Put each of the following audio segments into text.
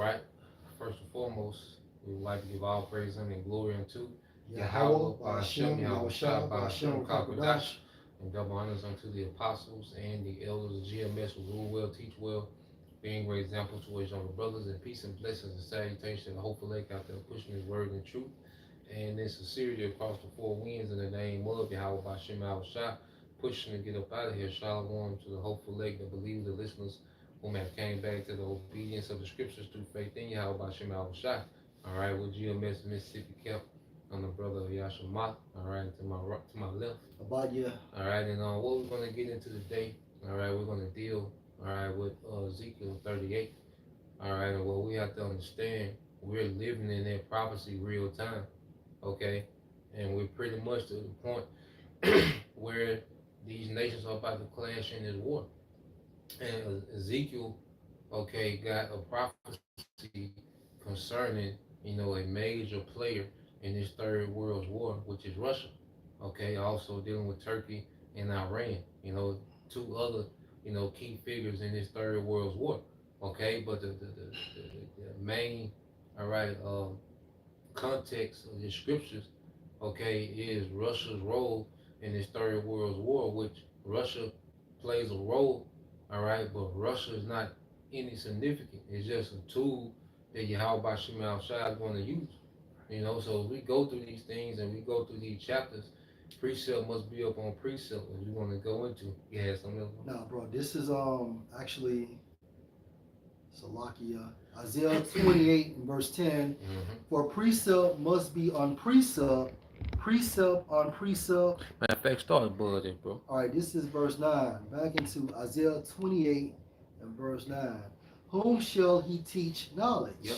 right. First and foremost, we would like to give all praise and glory unto Yahweh, Yahweh, Hashem, Ba'ashem, Yahweh Shah, Yahushua, Hashem, Ba'ashem, Kakwadash, Rakakwadash. and double honors unto the apostles and the elders of GMS who rule well, teach well, being great example to his younger brothers, and peace and blessings and salutations to the hopeful lake out there pushing his word and truth. And in sincerity across the four winds in the name of Yahweh, Ba'ashem, Yahweh Shah, pushing to get up out of here. Shalom to the hopeful lake, the believers, the listeners whom have came back to the obedience of the scriptures through faith in Yahweh Ba'ashem Yahweh Shai. All right, with GMS Mississippi kept on the brother of Yashima. All right, to my left. About you. All right, and what we're going to get into today, all right, we're going to deal, all right, with Ezekiel 38. All right, and what we have to understand, we're living in that prophecy real time, okay? And we're pretty much to the point where these nations are about to clash in this war. And Ezekiel, okay, got a prophecy concerning, a major player in this third world war, which is Russia. Okay, also dealing with Turkey and Iran, two other, key figures in this third world war. Okay, but the main, all right, context of the scriptures, okay, is Russia's role in this third world war, which Russia plays a role, all right, but Russia is not any significant. It's just a tool that Yahweh Shema Shai is going to use. So we go through these things and we go through these chapters. Precept must be up on precept if we want to go into. Yeah, something else. No, bro, this is actually Salakia. Isaiah 28 and verse 10. For precept must be on precept, precept on precept. Matter of fact, start buzzing, bro. All right, this is verse 9. Back into Isaiah 28 and verse 9. Whom shall he teach knowledge? Yep.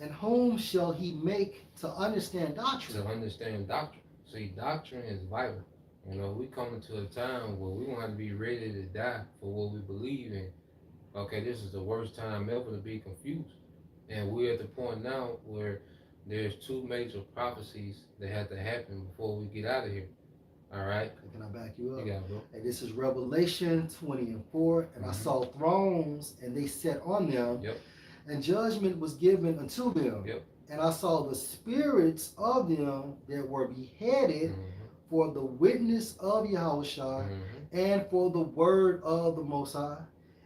And whom shall he make to understand doctrine? To understand doctrine. See, doctrine is vital. We come into a time where we want to be ready to die for what we believe in. Okay, this is the worst time ever to be confused. And we're at the point now where there's two major prophecies that have to happen before we get out of here. All right? Can I back you up? You got it, bro. And this is Revelation 20 and 4. And I saw thrones, and they sat on them. Yep. And judgment was given unto them. Yep. And I saw the spirits of them that were beheaded for the witness of Yahushua and for the word of the Most High,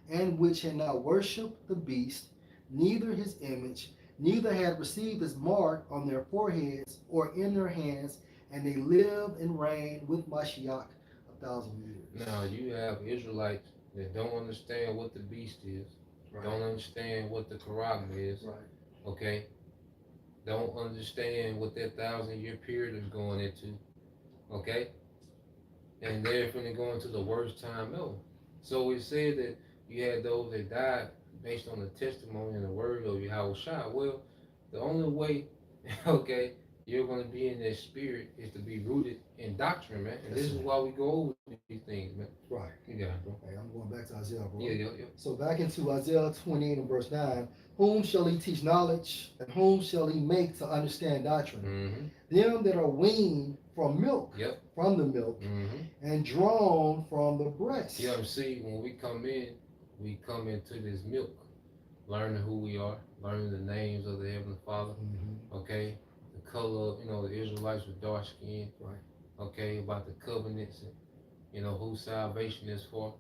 and which had not worshipped the beast, neither his image, neither had received his mark on their foreheads or in their hands, and they lived and reigned with Mashiach 1,000 years. Now, you have Israelites that don't understand what the beast is, don't understand what the Quran is, okay? Don't understand what that 1,000-year period is going into, okay? And they're finna go into the worst time ever. So it said that you had those that died based on the testimony and the word of Yahweh Shai. Well, the only way, okay, you're going to be in that spirit is to be rooted in doctrine, man. And this is why we go over these things, man. Right. You got it, bro. Hey, I'm going back to Isaiah, bro. Yeah. So back into Isaiah 28 and verse 9. Whom shall he teach knowledge, and whom shall he make to understand doctrine? Them that are weaned from milk, from the milk, and drawn from the breast. Yeah, see, when we come into this milk, learning who we are, learning the names of the Heavenly Father, okay? The color of, the Israelites with dark skin, okay? About the covenants and, who salvation is for,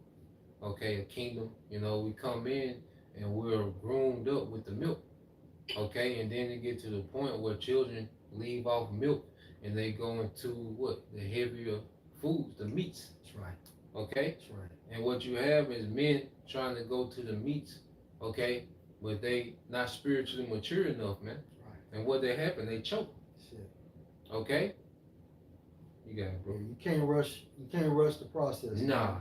okay? A kingdom, we come in and we're groomed up with the milk, okay? And then it get to the point where children leave off milk and they go into what? The heavier foods, the meats. That's right. Okay? That's right. And what you have is men trying to go to the meats, okay? But they not spiritually mature enough, man. Right. And what they happen, they choke. Shit. Okay? You got it, bro. Yeah, you can't rush the process. Nah.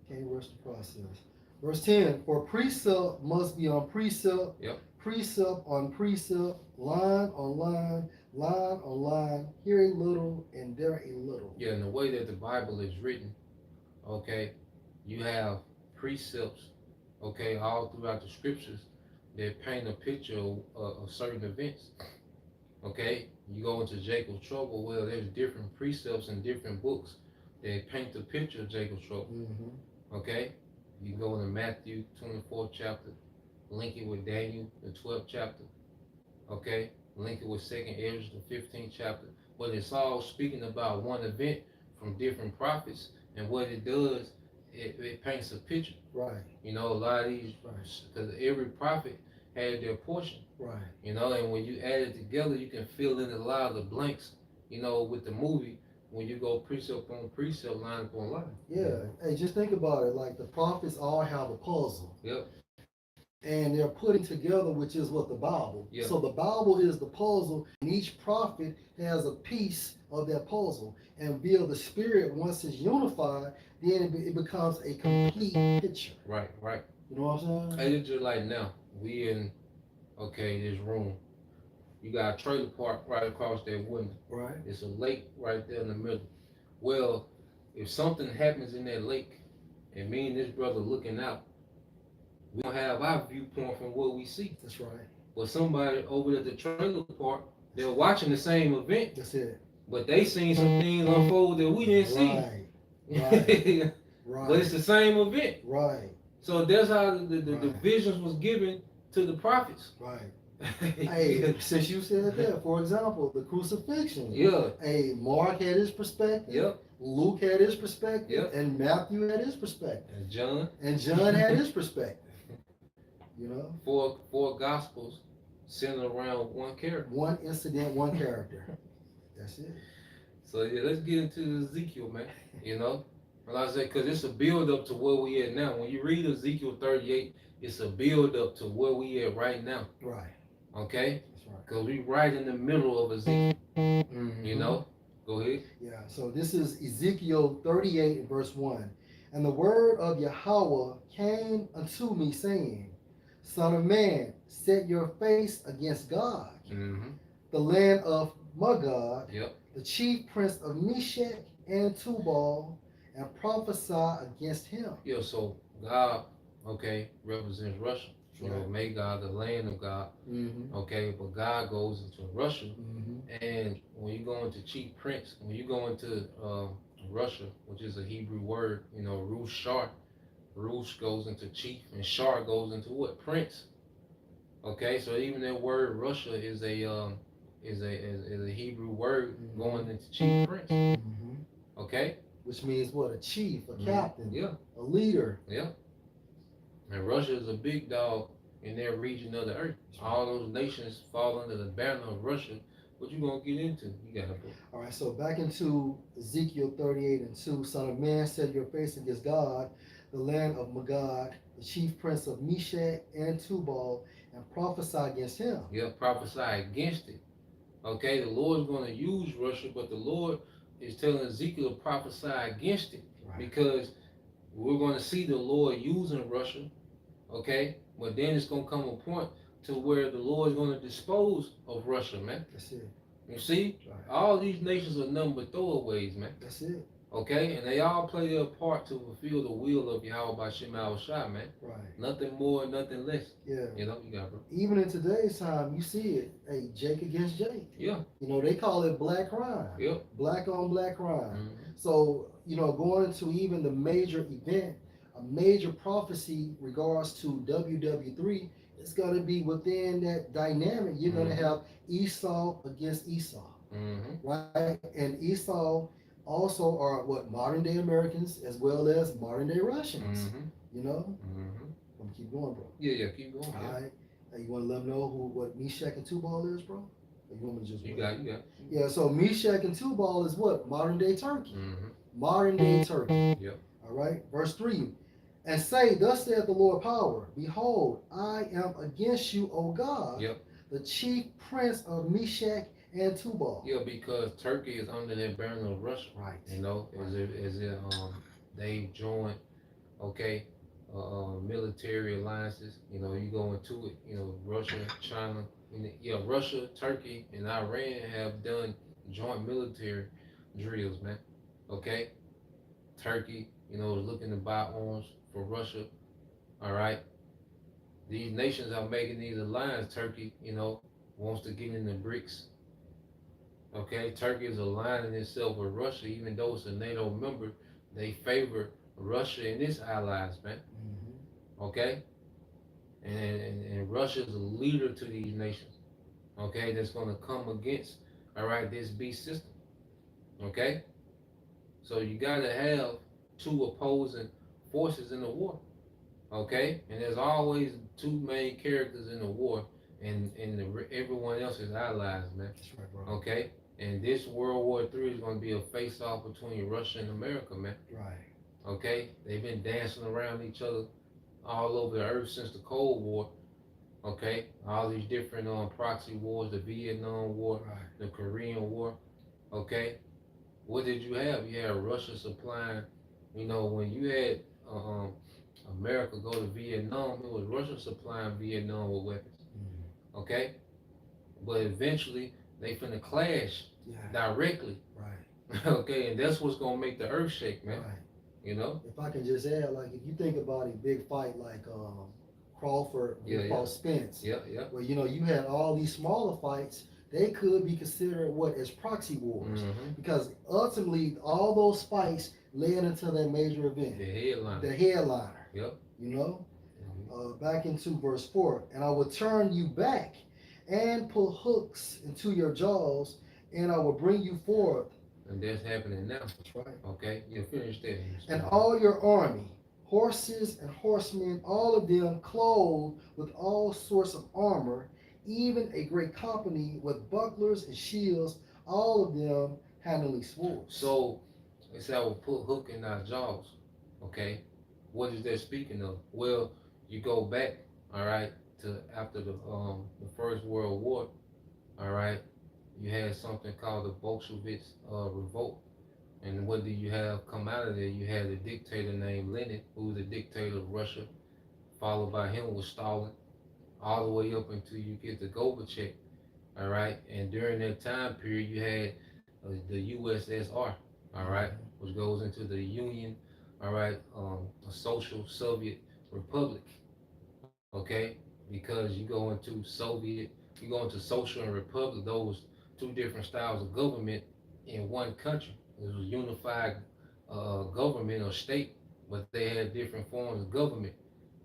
Can't rush the process. Verse 10, for precept must be on precept, precept on precept, line on line, line on line, here a little and there a little. Yeah, and the way that the Bible is written, okay, you have precepts, okay, all throughout the scriptures that paint a picture of certain events. Okay, you go into Jacob's trouble, well, there's different precepts in different books that paint the picture of Jacob's trouble. Okay, you go into Matthew 24th chapter, link it with Daniel, the 12th chapter, okay? Link it with 2nd Ezra, the 15th chapter. But it's all speaking about one event from different prophets, and what it does, it paints a picture. Right. You know, a lot of these, because every prophet had their portion. Right. You know, and when you add it together, you can fill in a lot of the blanks, you know, with the movie when you go precept on precept, line upon line. Yeah. Hey, just think about it. Like the prophets all have a puzzle. Yep. And they're putting together, which is what the Bible. Yep. So the Bible is the puzzle, and each prophet has a piece of that puzzle. And via the Spirit, once it's unified, then it becomes a complete picture. Right, right. You know what I'm saying? Hey, it's just like now, we in, okay, this room. You got a trailer park right across that window. Right. It's a lake right there in the middle. Well, if something happens in that lake, and me and this brother looking out, we don't have our viewpoint from what we see. That's right. But somebody over at the trailer park, they're watching the same event. That's it. But they seen some things unfold that we didn't see. Right. Right. Right. But it's the same event. Right. So that's how the visions was given to the prophets. Right. Hey, since you said that, for example, the crucifixion. Yeah. Hey, Mark had his perspective. Yep. Luke had his perspective. Yep. And Matthew had his perspective. And John. And John had his perspective. You know? Four gospels centered around one character. One incident, one character. That's it. So yeah, let's get into Ezekiel, man. You know? Like I said, because it's a build up to where we at now. When you read Ezekiel 38, it's a build up to where we at right now. Right. Okay? That's right. Because we right in the middle of Ezekiel. Mm-hmm. You know? Go ahead. Yeah, so this is Ezekiel 38 verse 1. And the word of Yahweh came unto me, saying, Son of man, set your face against God, the land of Magog, the chief prince of Meshach and Tubal, and prophesy against him. Yeah, so God, okay, represents Russia. You know, Magog, the land of God. Okay, but God goes into Russia, and when you go into chief prince, when you go into Russia, which is a Hebrew word, you know, Rush Shar, Rush goes into chief, and Shar goes into what? Prince. Okay, so even that word Russia is a Hebrew word going into chief prince. Okay, which means what? A chief, a captain, a leader. And Russia is a big dog in their region of the earth. All those nations fall under the banner of Russia. What you gonna get into? You got it. All right, so back into Ezekiel 38 and 2. Son of man, set your face against God, the land of Magog, the chief prince of Meshach and Tubal, and prophesy against him. Yeah, prophesy against it. Okay, the Lord's going to use Russia, but the Lord is telling Ezekiel to prophesy against it, because we're going to see the Lord using Russia. Okay, but then it's going to come a point to where the Lord is going to dispose of Russia, man. That's it. You see, all these nations are nothing but throwaways, man. That's it. Okay, and they all play their part to fulfill the will of Yahweh by Shema Shai, man. Right. Nothing more, nothing less. Yeah. You know, you got it, bro. Even in today's time, you see it. Hey, Jake against Jake. Yeah. You know, they call it black crime. Yep. Black on black crime. So, you know, going into even the major event, a major prophecy regards to WW3, it's going to be within that dynamic. You're going to have Esau against Esau. Right? And Esau also are what, modern day Americans as well as modern day Russians. You know? I'm gonna keep going, bro. Yeah, keep going. All right. Hey, you want to let them know what Meshach and Tubal is, bro? Or you want me to just you got. Yeah, so Meshach and Tubal is what? Modern day Turkey. Modern day Turkey. Yep. All right. Verse 3. And say, thus saith the Lord power, behold, I am against you, O God, the chief prince of Meshach and Tubal. Yeah, because Turkey is under that banner of Russia. Right. You know, as if they've joined, okay, military alliances. You know, you go into it. You know, Russia, China. Russia, Turkey, and Iran have done joint military drills, man. Okay, Turkey, you know, is looking to buy arms for Russia. All right, these nations are making these alliances. Turkey, you know, wants to get in the BRICS. Okay, Turkey is aligning itself with Russia, even though it's a NATO member. They favor Russia and its allies, man. Okay, and Russia is a leader to these nations. Okay, that's going to come against, all right, this beast system. Okay, so you got to have two opposing forces in the war. Okay, and there's always two main characters in the war, and everyone else is allies, man. That's right, bro. Okay, and this World War III is going to be a face-off between Russia and America, man. Right. Okay, they've been dancing around each other all over the earth since the Cold War. Okay, all these different proxy wars, the Vietnam War, Right. the Korean War. Okay, what did you have? You had Russia supplying. You know, when you had um, America go to Vietnam, it was Russia supplying Vietnam with weapons. Okay, but eventually they finna clash Yeah. directly. Right. Okay, and that's what's gonna make the earth shake, man. Right. You know? If I can just add, like, if you think about a big fight like Crawford Yeah, fought Spence, yeah. where you had all these smaller fights, they could be considered what as proxy wars, because ultimately all those fights led into that major event, The headliner. the headliner. Yep. You know, back into verse 4, and I will turn you back and put hooks into your jaws, and I will bring you forth. And that's happening now. That's right. Okay, you finish that. And all your army, horses and horsemen, all of them clothed with all sorts of armor, even a great company with bucklers and shields, all of them handling swords. So it said I will put hook in our jaws. Okay, what is that speaking of? Well, you go back, all right, to after the First World War, all right. You had something called the Bolshevik revolt. And what do you have come out of there? You had a dictator named Lenin, who was the dictator of Russia. Followed by him was Stalin, all the way up until you get to Gorbachev. All right. And during that time period, you had the USSR, all right, which goes into the Union, all right, a social Soviet republic. Okay, because you go into Soviet, you go into social and republic, those two different styles of government in one country. It was unified government or state, but they had different forms of government.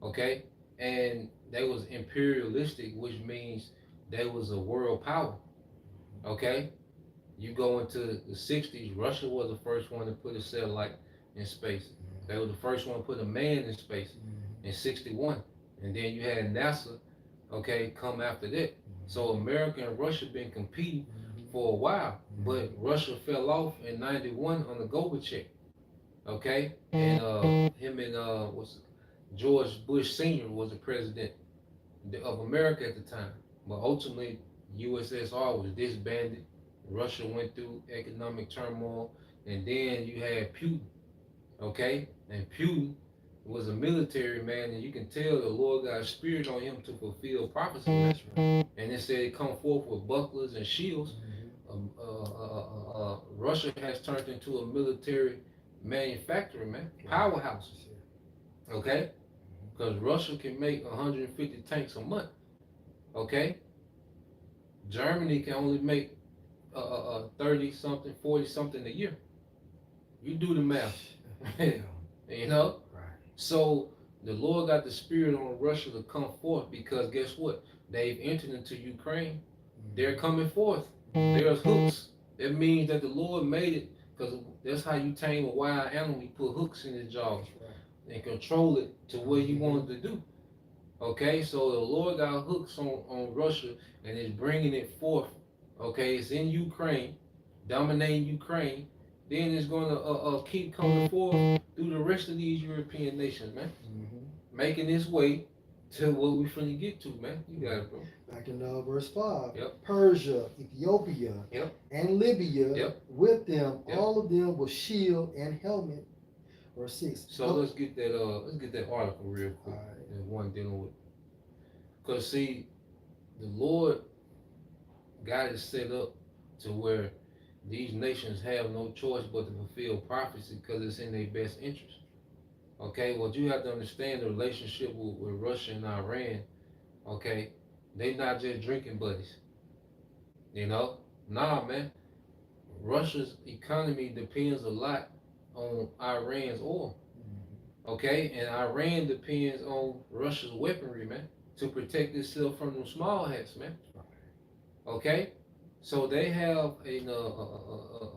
Okay, and they was imperialistic, which means they was a world power. Okay, you go into the '60s, Russia was the first one to put a satellite in space. They were the first one to put a man in space in '61, and then you had NASA, okay, come after that. So America and Russia been competing for a while, but Russia fell off in '91 on the Gorbachev, okay, and him and was George Bush Sr. was the president of America at the time, but ultimately USSR was disbanded. Russia went through economic turmoil, and then you had Putin, okay, and Putin was a military man, and you can tell the Lord got a spirit on him to fulfill prophecy. That's right. And it said, "Come forth with bucklers and shields." Russia has turned into a military manufacturer, man, powerhouse. Okay, because Russia can make 150 tanks a month. Okay, Germany can only make 30 something, 40 something a year. You do the math. You know? Right. So the Lord got the spirit on Russia to come forth because guess what? They've entered into Ukraine. They're coming forth. There's hooks. That means that the Lord made it because that's how you tame a wild animal. You put hooks in his jaws and control it to what you want it to do. Okay, so the Lord got hooks on Russia and is bringing it forth. Okay, it's in Ukraine, dominating Ukraine. Then it's going to keep coming forth through the rest of these European nations, man. Making its way to what we finna get to, man. You got it, bro. Back in verse 5. Yep. Persia, Ethiopia, and Libya, with them, all of them with shield and helmet. Verse 6. So let's get that article real quick. Right. The one dealing with. Because see, the Lord got it set up to where these nations have no choice but to fulfill prophecy because it's in their best interest. Okay, well, you have to understand the relationship with Russia and Iran. Okay, they not just drinking buddies. You know, nah, man. Russia's economy depends a lot on Iran's oil. Okay, and Iran depends on Russia's weaponry, man. to protect itself from them small hats, man. Okay, so they have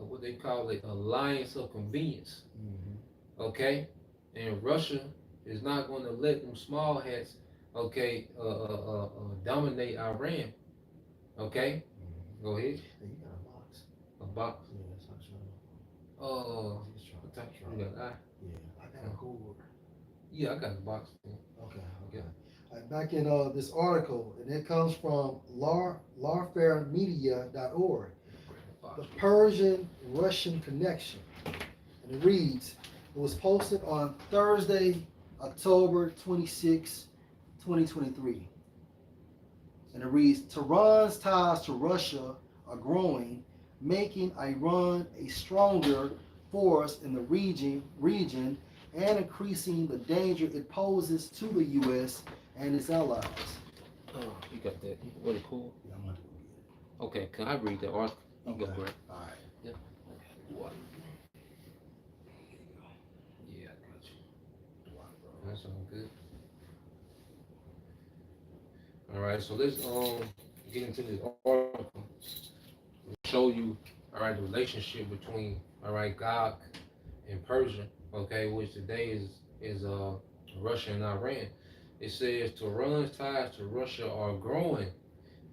what they call it, alliance of convenience. Okay, and Russia is not going to let them small hats, okay, dominate Iran. Okay, go ahead. Hey, you got a box. A box. Yeah, it's not showing. What type? You got eye? Yeah, I got a cord. Yeah, I got a box. Okay, Yeah. okay. Back in this article, and it comes from larfaremedia.org, the Persian Russian connection. And it reads, it was posted on Thursday, October 26, 2023. And it reads, Tehran's ties to Russia are growing, making Iran a stronger force in the region and increasing the danger it poses to the U.S. and its allies. Oh, you got that. Really cool. Yeah, I'm gonna go get it. Okay, can I read that article? You Okay. go for it. All right. Yeah. What? Yeah, I got you. That's all good. All right, so let's get into this article. Show you, all right, the relationship between, all right, God and Persia, okay, which today is Russia and Iran. It says Tehran's ties to Russia are growing,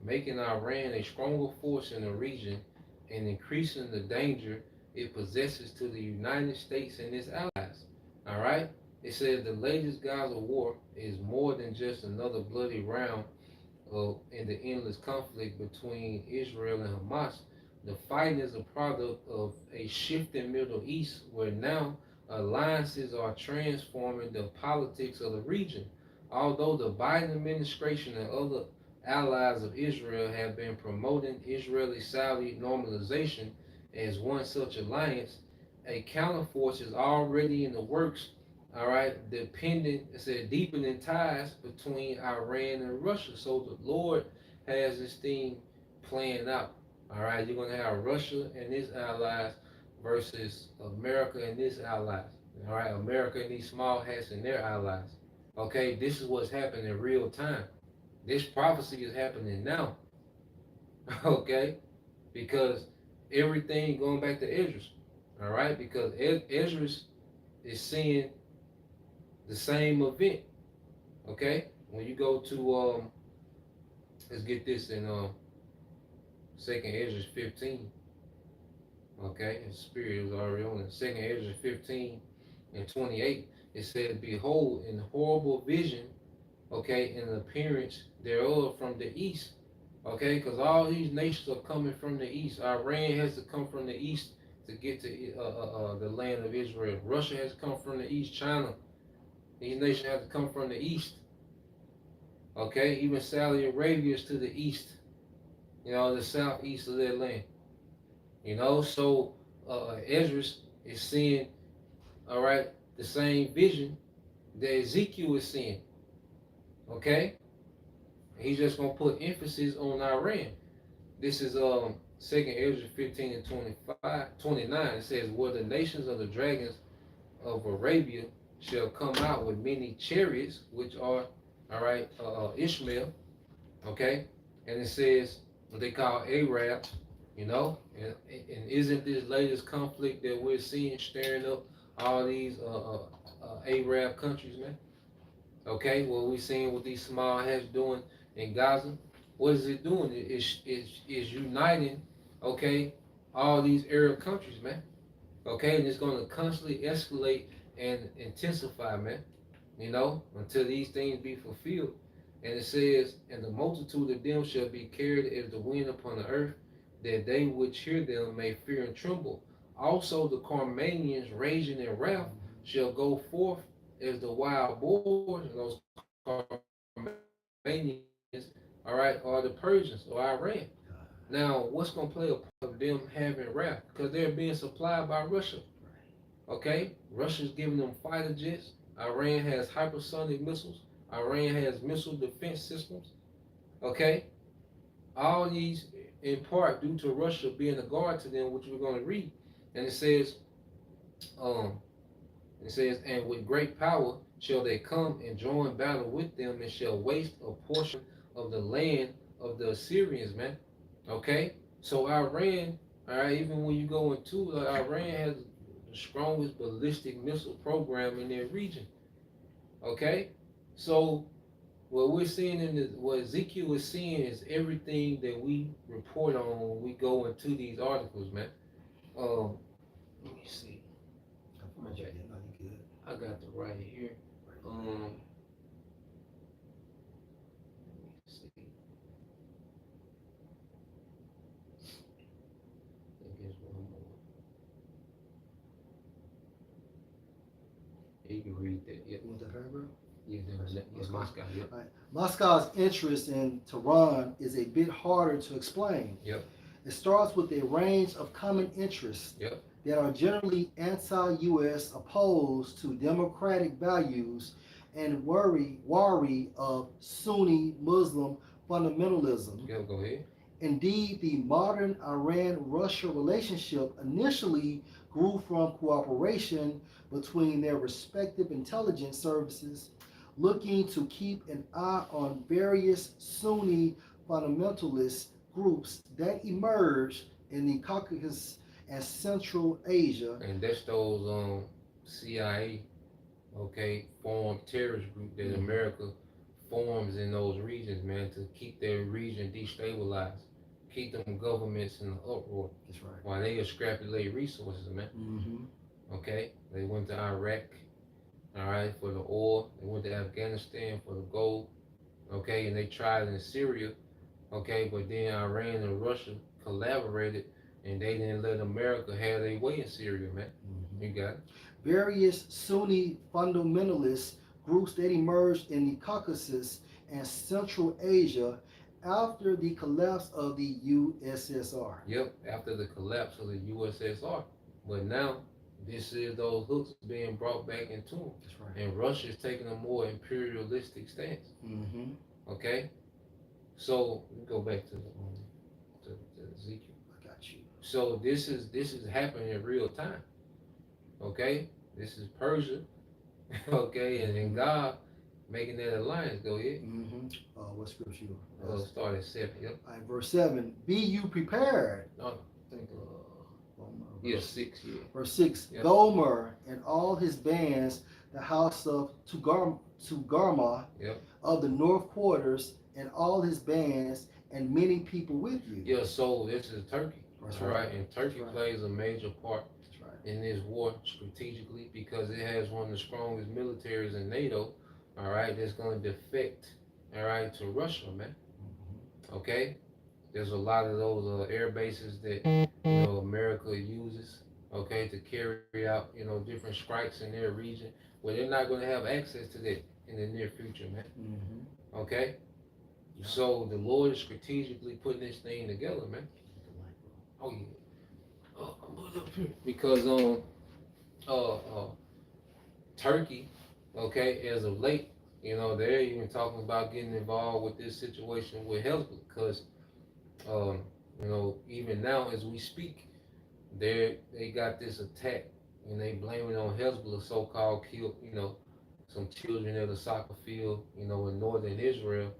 making Iran a stronger force in the region and increasing the danger it possesses to the United States and its allies. All right? It says the latest Gaza war is more than just another bloody round in the endless conflict between Israel and Hamas. The fighting is a product of a shifting Middle East where now alliances are transforming the politics of the region. Although the Biden administration and other allies of Israel have been promoting Israeli Saudi normalization as one such alliance, a counterforce is already in the works. All right, it said deepening ties between Iran and Russia. So the Lord has this thing playing out. All right, you're gonna have Russia and its allies versus America and its allies. All right, America and these small hats and their allies. Okay, this is what's happening in real time. This prophecy is happening now. Okay, because everything going back to Esdras. All right, because Esdras is seeing the same event. Okay, when you go to let's get this in Second Ezra 15. Okay, the spirit was already on it. Second Ezra 15 and 28. It said, "Behold, in horrible vision, okay, in appearance thereof from the east." Okay, because all these nations are coming from the east. Iran has to come from the east to get to the land of Israel. Russia has to come from the east. China, these nations have to come from the east. Okay, even Saudi Arabia is to the east. You know, the southeast of their land. You know, so Esdras is seeing, all right, the same vision that Ezekiel is seeing. Okay, he's just gonna put emphasis on Iran. This is Second Ezra 15 and 29. It says, "Where the nations of the dragons of Arabia shall come out with many chariots, which are, all right, Ishmael." Okay, and it says what they call Arabs. You know, and isn't this latest conflict that we're seeing stirring up all these Arab countries, man? Okay, what we're seeing what these small hats doing in Gaza, what is it doing? It's uniting, okay, all these Arab countries, man. Okay, and it's going to constantly escalate and intensify, man. You know, until these things be fulfilled. And it says, "And the multitude of them shall be carried as the wind upon the earth, that they which hear them may fear and tremble. Also the Carmanians raging in wrath shall go forth as the wild boars." And those Carmanians, all right, are the Persians or Iran. Now, what's going to play a part of them having wrath? Because they're being supplied by Russia. Okay, Russia's giving them fighter jets. Iran has hypersonic missiles. Iran has missile defense systems. Okay, all these in part due to Russia being a guard to them, which we're going to read. And it says, It says, and with great power shall they come and join battle with them, and shall waste a portion of the land of the Assyrians, man. Okay? So Iran, all right, even when you go into Iran has the strongest ballistic missile program in their region. Okay? So what we're seeing what Ezekiel is seeing is everything that we report on when we go into these articles, man. Let me see. Okay. I got the right here. Let me see. I think there's one more. You can read that. Yep. You want that paragraph? Yeah, that's Moscow. Yep. Right. Moscow's interest in Tehran is a bit harder to explain. Yep. It starts with a range of common interests Yep. that are generally anti-U.S., opposed to democratic values, and wary of Sunni Muslim fundamentalism. Go ahead. Indeed, the modern Iran-Russia relationship initially grew from cooperation between their respective intelligence services, looking to keep an eye on various Sunni fundamentalist groups that emerged in the Caucasus and Central Asia. And that's those CIA, okay, formed terrorist group that America forms in those regions, man, to keep their region destabilized, keep them governments in an uproar. That's right. While they extrapolate resources, man. Okay, they went to Iraq, all right, for the oil. They went to Afghanistan for the gold. Okay, and they tried in Syria. Okay, but then Iran and Russia collaborated, and they didn't let America have their way in Syria, man. You got it. Various Sunni fundamentalist groups that emerged in the Caucasus and Central Asia after the collapse of the USSR. Yep, after the collapse of the USSR. But now, this is those hooks being brought back into them. That's right. And Russia is taking a more imperialistic stance. Okay? So, we go back to Ezekiel. I got you. So this is happening in real time. Okay? This is Persia. Okay, and then God making that alliance. Go ahead. What scripture? Start at 7. Yep. All right, verse 7. Be you prepared. No, I think yeah, 6. Yeah. Verse 6. Yep. Gomer and all his bands, the house of Tugarma Yep. of the north quarters, and all his bands, and many people with you. Yeah, so this is Turkey. That's right. And Turkey right. plays a major part right. in this war strategically because it has one of the strongest militaries in NATO, all right, that's going to defect, all right, to Russia, man. Okay? There's a lot of those air bases that, America uses, okay, to carry out, different strikes in their region where they're not going to have access to that in the near future, man. Okay? Yeah. So the Lord is strategically putting this thing together, man. Oh yeah. Because Turkey, okay, as of late, they're even talking about getting involved with this situation with Hezbollah because even now as we speak, they got this attack and they blame it on Hezbollah so-called killed, some children at a soccer field, in northern Israel.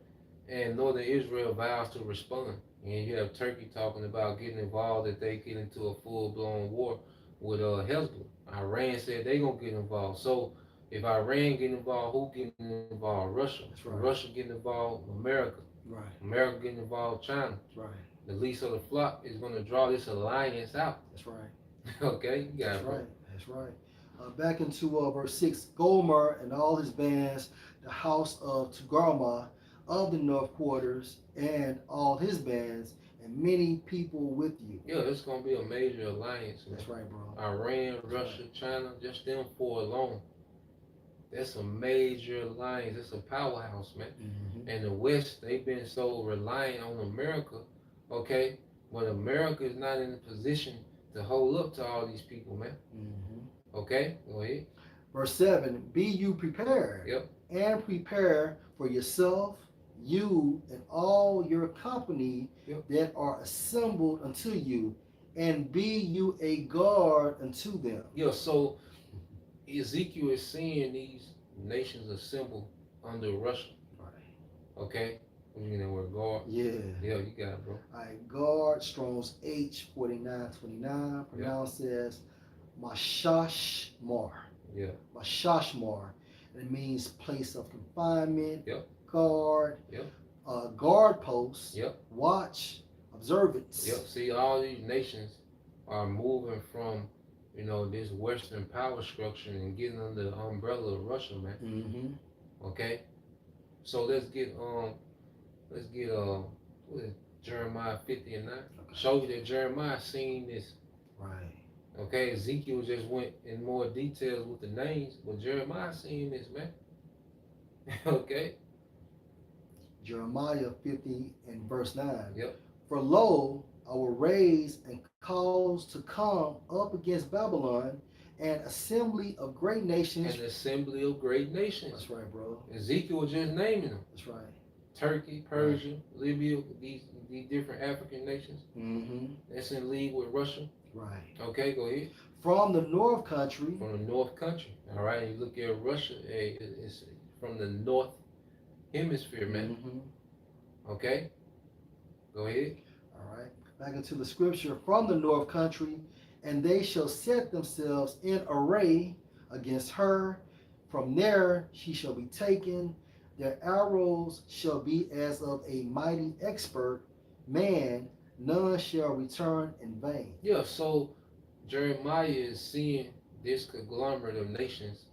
And northern Israel vows to respond. And you have Turkey talking about getting involved if they get into a full-blown war with Hezbollah. Iran said they gonna get involved. So if Iran get involved, who getting involved? Russia. Right. Russia getting involved, America. Right. America getting involved, China. Right. The least of the flock is gonna draw this alliance out. That's right. Okay, you got That's it. Right. That's right. Back into verse 6. Gomer and all his bands, the house of Tugarma of the north quarters, and all his bands, and many people with you. Yeah, it's gonna be a major alliance. That's right, bro. Iran, Russia, China, just them four alone. That's a major alliance. It's a powerhouse, man. And the West, they've been so reliant on America, okay? But America is not in a position to hold up to all these people, man. Okay, go ahead. Verse 7, be you prepared. Yep. And prepare for yourself, you and all your company that are assembled unto you, and be you a guard unto them. Yeah, so Ezekiel is seeing these nations assemble under Russia. Right. Okay? What do you mean that word guard? Yeah. Yeah, you got it, bro. All right. Guard, Strong's H4929, pronounced as Mashashmar. Yeah. Mashashmar. And it means place of confinement, Yep. guard, Yep. Guard post, Yep. watch, observance. Yep. See, all these nations are moving from, this Western power structure and getting under the umbrella of Russia, man. Mm-hmm. Okay? So let's get what is it? Jeremiah 50 and 9. Okay. Show you that Jeremiah seen this. Right. Okay, Ezekiel just went in more details with the names, but Jeremiah seen this, man. Okay. Jeremiah 50 and verse 9. Yep. For lo, I will raise and cause to come up against Babylon an assembly of great nations. An assembly of great nations. That's right, bro. Ezekiel was just naming them. That's right. Turkey, Persia, Libya, these different African nations. Mm-hmm. That's in league with Russia. Right. Okay, go ahead. From the north country. From the north country. All right, and you look at Russia, it's from the north hemisphere, man. Mm-hmm. Okay, go ahead. All right. Back into the scripture. From the north country, and they shall set themselves in array against her. From there she shall be taken. Their arrows shall be as of a mighty expert man. None shall return in vain. Yeah, so Jeremiah is seeing this conglomerate of nations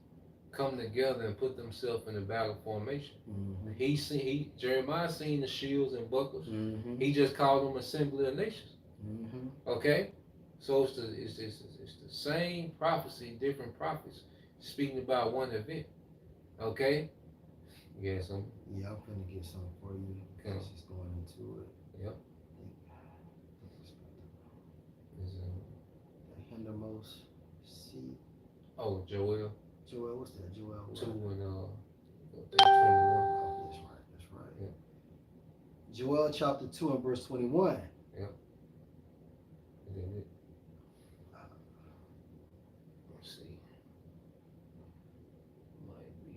come together and put themselves in a battle formation. Mm-hmm. Jeremiah seen the shields and buckles. Mm-hmm. He just called them assembly of nations. Mm-hmm. Okay, so it's the same prophecy, different prophets speaking about one event. Okay, you got something? Yeah, I'm gonna get something for you. Okay. Just going into it. Yep. The hindermost seat. Oh, Joel. Joel, what's that? Joel. What? 2 and 21. Oh, that's right. That's right. Yeah. Joel chapter 2 and verse 21. Yep. Let's see. Might be.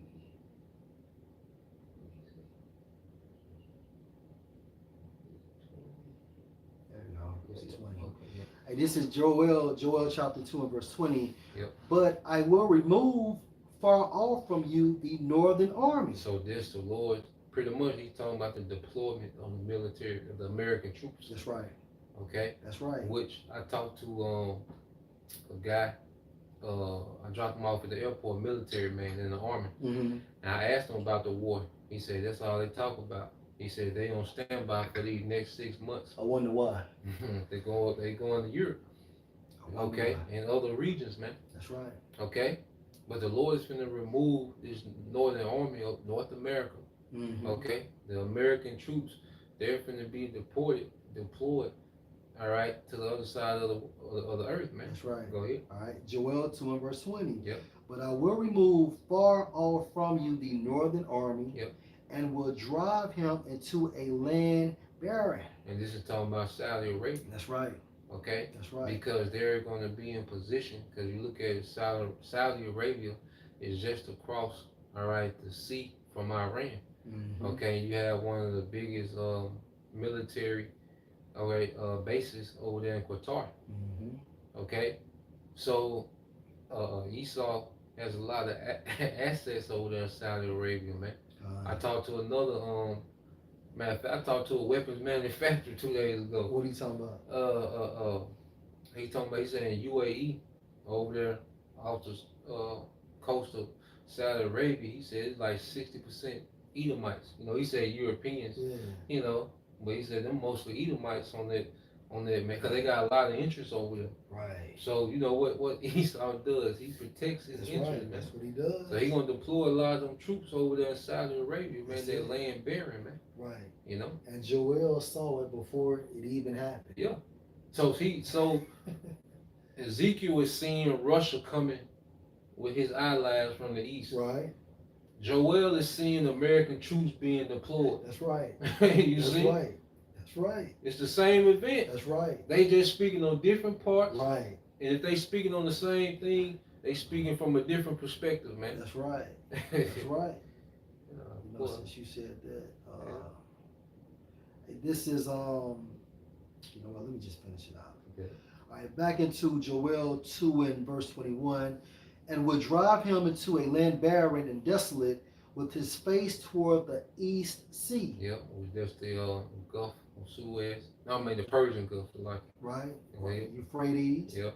There you go. Verse 20. Okay, yeah. Hey, this is Joel chapter 2 and verse 20. Yep. But I will remove far off from you the northern army. So this, the Lord, pretty much, he's talking about the deployment of the military, of the American troops. That's right. Okay. That's right. Which I talked to a guy. I dropped him off at the airport, military man in the army. Mm-hmm. And I asked him about the war. He said that's all they talk about. He said they on standby for these next 6 months. I wonder why. they going to Europe. Okay, why. and other regions, man. That's right. Okay, but the Lord is going to remove this northern army of North America. Mm-hmm. Okay, the American troops, they're going to be deployed. All right, to the other side of the earth, man. That's right. Go ahead. All right, Joel 2 and verse 20. Yep. But I will remove far off from you the northern army. Yep. And will drive him into a land barren. And this is talking about Saudi Arabia. That's right. Okay. That's right. Because they're going to be in position. Because you look at it, Saudi Arabia is just across, all right, the sea from Iran. Mm-hmm. Okay. You have one of the biggest military, all right, bases over there in Qatar. Mm-hmm. Okay. So Esau has a lot of assets over there in Saudi Arabia, man. I talked to another matter of fact, I talked to a weapons manufacturer 2 days ago. What are you talking about? He saying UAE over there off the coast of Saudi Arabia. He said it's like 60% Edomites. He said Europeans. Yeah. But he said them mostly Edomites on that man, because they got a lot of interest over there. Right. So what Esau does, he protects his interest. Right. That's what he does. So he gonna deploy a lot of them troops over there in Saudi Arabia, man. They're laying barren, man. Right. And Joel saw it before it even happened. Yeah. So Ezekiel is seeing Russia coming with his allies from the east. Right. Joel is seeing American troops being deployed. That's right. You That's see? Right. That's right. It's the same event. That's right. They just speaking on different parts. Right. And if they speaking on the same thing, they speaking from a different perspective, man. That's right. That's right. You know, Well, since you said that, yeah. this is you know what? Let me just finish it out. Okay. All right, back into Joel 2 and verse 21, and would drive him into a land barren and desolate, with his face toward the east sea. Yep, was just the Gulf of Suez. No, I mean the Persian Gulf, like. Right, or Yep. Euphrates, Yep.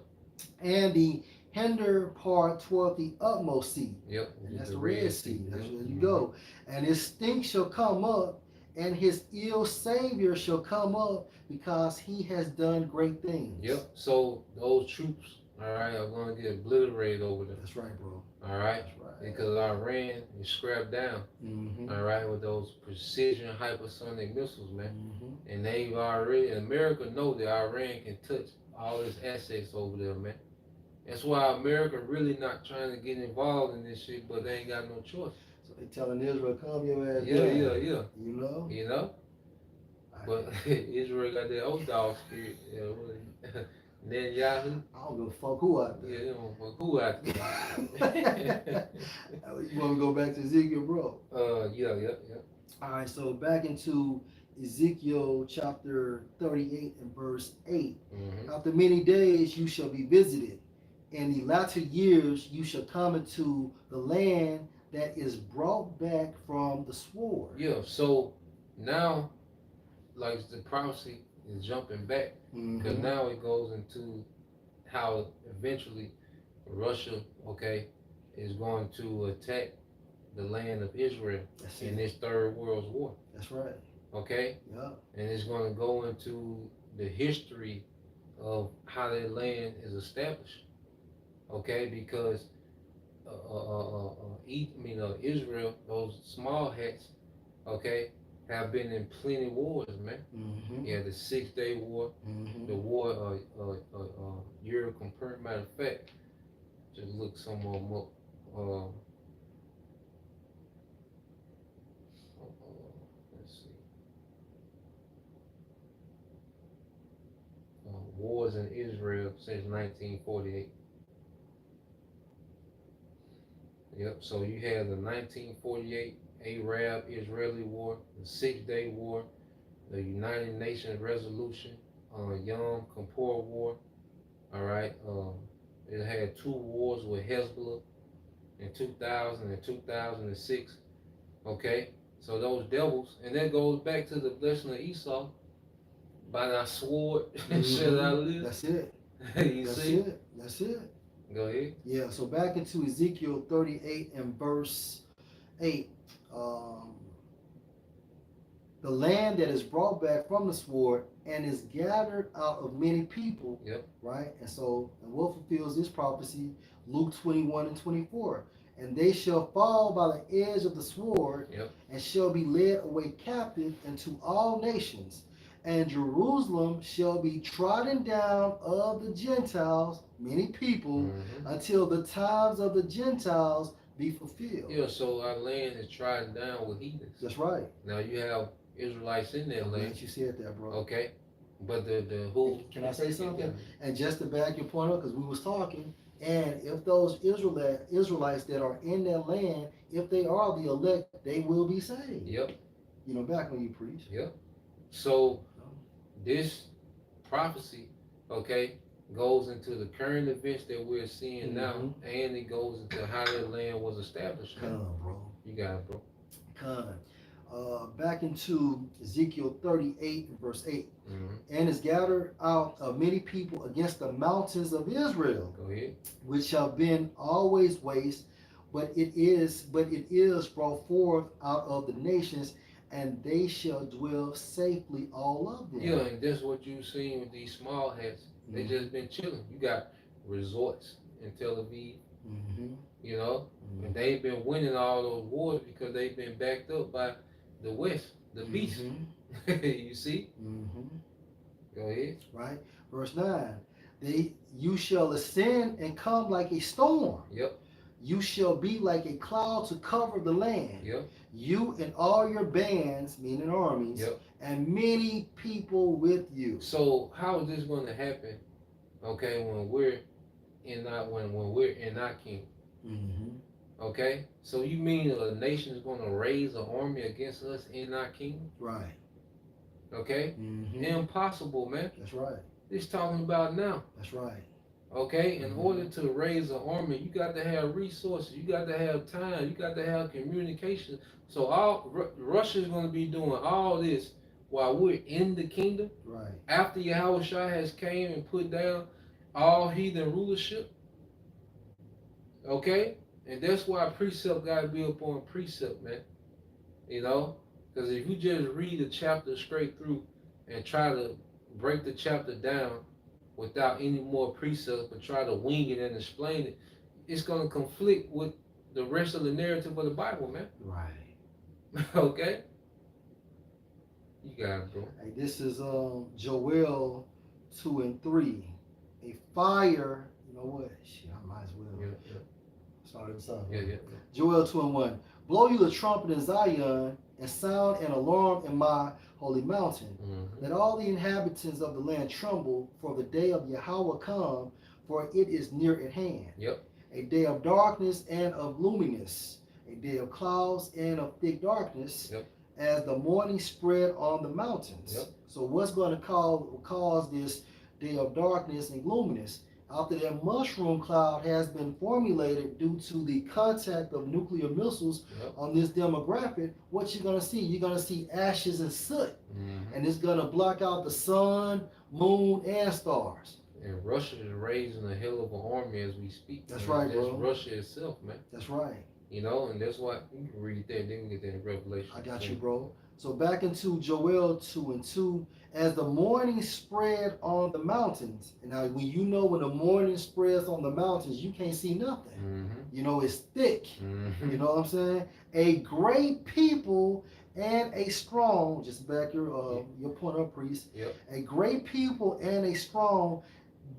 and the hinder part toward the utmost sea, Yep. and that's The the Red Red Sea. Sea. That's Yep. where you go. And his stink shall come up, and his ill savior shall come up, because he has done great things. Yep. So those troops, all right, are going to get obliterated over there. That's right, bro. All right. That's right. Because Iran is scrapped down. Mm-hmm. All right, with those precision hypersonic missiles, man. Mm-hmm. And they've already, America know that Iran can touch all its assets over there, man. That's why America really not trying to get involved in this shit, but they ain't got no choice. So they telling Israel, come your ass Yeah, down. yeah, yeah. You know? You know? But Israel got that old dog spirit. Netanyahu. I don't give a fuck who out there. Yeah, they don't fuck who out there. You want to go back to Ezekiel, bro? Yeah. All right, so back into Ezekiel chapter 38 and verse 8. Mm-hmm. After many days you shall be visited. In the latter years you shall come into the land that is brought back from the sword. Yeah, so now, like the prophecy is jumping back, because now it goes into how eventually Russia, okay, is going to attack the land of Israel in this third world war. That's right. Okay? Yeah. And it's going to go into the history of how that land is established. Okay? Because Israel, those small hats, okay, have been in plenty wars, man. Mm-hmm. Yeah, the 6-Day War, the war, Euro matter of fact, just look some more. Let's see. Wars in Israel since 1948. Yep, so you had the 1948 Arab-Israeli War, the 6-Day War, the United Nations Resolution, Yom Kippur War. All right, it had 2 wars with Hezbollah in 2000 and 2006. Okay, so those devils, and that goes back to the blessing of Esau. By thy sword shall I live. That's it. You That's see? it. That's it. Go ahead. Yeah, so back into Ezekiel 38 and verse 8. The land that is brought back from the sword and is gathered out of many people. Yep. Right? And so, and what fulfills this prophecy? Luke 21 and 24. And they shall fall by the edge of the sword, yep, and shall be led away captive into all nations. And Jerusalem shall be trodden down of the Gentiles, many people, until the times of the Gentiles be fulfilled. Yeah, so our land is trodden down with heathens. That's right. Now you have Israelites in that land. You said that, bro. Okay. But the who? Can I say something? And just to back your point up, because we was talking, and if those Israelites that are in that land, if they are the elect, they will be saved. Yep. You know, back when you preach. Yep. So this prophecy, okay, goes into the current events that we're seeing now, and it goes into how that land was established. Come on, bro. You got it, bro. Come. Back into Ezekiel 38 verse 8. And is gathered out of many people against the mountains of Israel. Go ahead. Which have been always waste, but it is brought forth out of the nations, and they shall dwell safely, all of them. Yeah, and that's what you've seen with these small hats. They just been chilling. You got resorts in Tel Aviv. You know, and they've been winning all those wars because they've been backed up by the West, the beast. You see? Go ahead. Right. Verse 9. You shall ascend and come like a storm. Yep. You shall be like a cloud to cover the land. Yep. You and all your bands, meaning armies, yep, and many people with you. So how is this going to happen? Okay, when we're in our when we're in our kingdom. Mm-hmm. Okay, so you mean a nation is going to raise an army against us in our kingdom? Right. Okay, Mm-hmm. impossible, man. That's right. It's talking about now. That's right. Okay, in Mm-hmm. order to raise an army, you got to have resources, you got to have time, you got to have communication. So Russia is going to be doing all this while we're in the kingdom. Right. After Yahweh Shah has came and put down all heathen rulership. Okay, and that's why precept got to be upon precept, man. You know, because if you just read the chapter straight through and try to break the chapter down without any more precepts, but try to wing it and explain it, it's going to conflict with the rest of the narrative of the Bible, man. Right. Okay? You got it, bro. Hey, this is Joel 2 and 3. A fire, you know what? Shit, I might as well. Yeah. Start this off. Yeah. Joel 2 and 1. Blow you the trumpet in Zion and sound an alarm in my holy mountain. Mm-hmm. Let all the inhabitants of the land tremble, for the day of Yahweh come, for it is near at hand. Yep. A day of darkness and of gloominess, a day of clouds and of thick darkness, Yep. as the morning spread on the mountains. Yep. So what's going to cause this day of darkness and gloominess? After that mushroom cloud has been formulated due to the contact of nuclear missiles on this demographic, what you're going to see? You're going to see ashes and soot. Mm-hmm. And it's going to block out the sun, moon, and stars. And Russia is raising a hell of an army as we speak. That's right, bro. That's Russia itself, man. That's right. You know, and that's why you can read that, then we get that in Revelation. I got you, bro. So back into Joel 2 and 2. As the morning spread on the mountains, and now when the morning spreads on the mountains, you can't see nothing. Mm-hmm. You know, it's thick. Mm-hmm. You know what I'm saying? A great people and a strong, just back your point up, priest. Yep. A great people and a strong,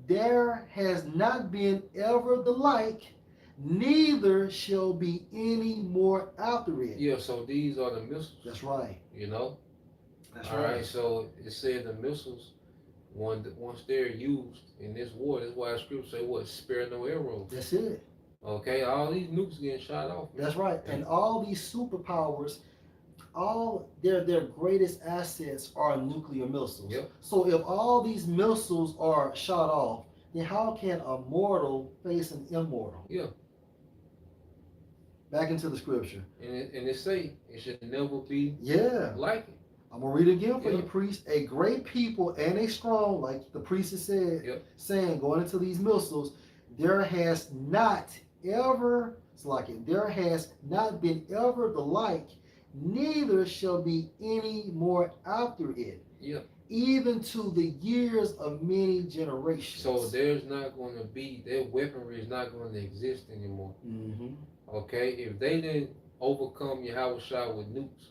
there has not been ever the like, neither shall be any more after it. Yeah, so these are the missiles. That's right. You know? That's All right, so it said the missiles, once they're used in this war, that's why the scripture say what? Spare no arrow. That's it. Okay, all these nukes getting shot off. Man. That's right. And all these superpowers, all their greatest assets are nuclear missiles. Yep. So if all these missiles are shot off, then how can a mortal face an immortal? Yeah. Back into the scripture. And it say it should never be like it. I'm going to read it again for you, priest. A great people and a strong, like the priest has said, saying, going into these missiles, there has not ever, there has not been ever the like, neither shall be any more after it. Yeah. Even to the years of many generations. So there's not going to be, their weaponry is not going to exist anymore. Mm-hmm. Okay? If they didn't overcome Yahweh Shah with nukes,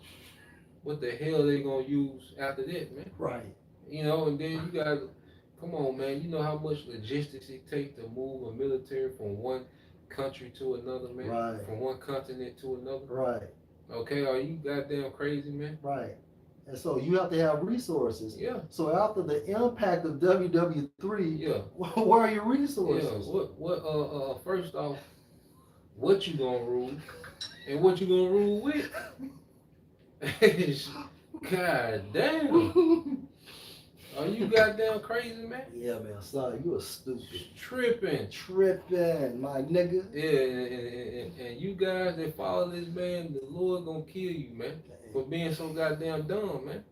what the hell they gonna use after that, man? Right. You know, and then you got, come on, man. You know how much logistics it takes to move a military from one country to another, man? Right. From one continent to another? Right. Okay, are you goddamn crazy, man? Right. And so you have to have resources. Yeah. So after the impact of WW3, where are your resources? Yeah. First off, what you gonna rule and what you gonna rule with? God damn. Are you goddamn crazy, man? Yeah, man. Sorry, you a stupid. Tripping, my nigga. Yeah, and you guys that follow this man, the Lord gonna kill you, man, for being so goddamn dumb, man.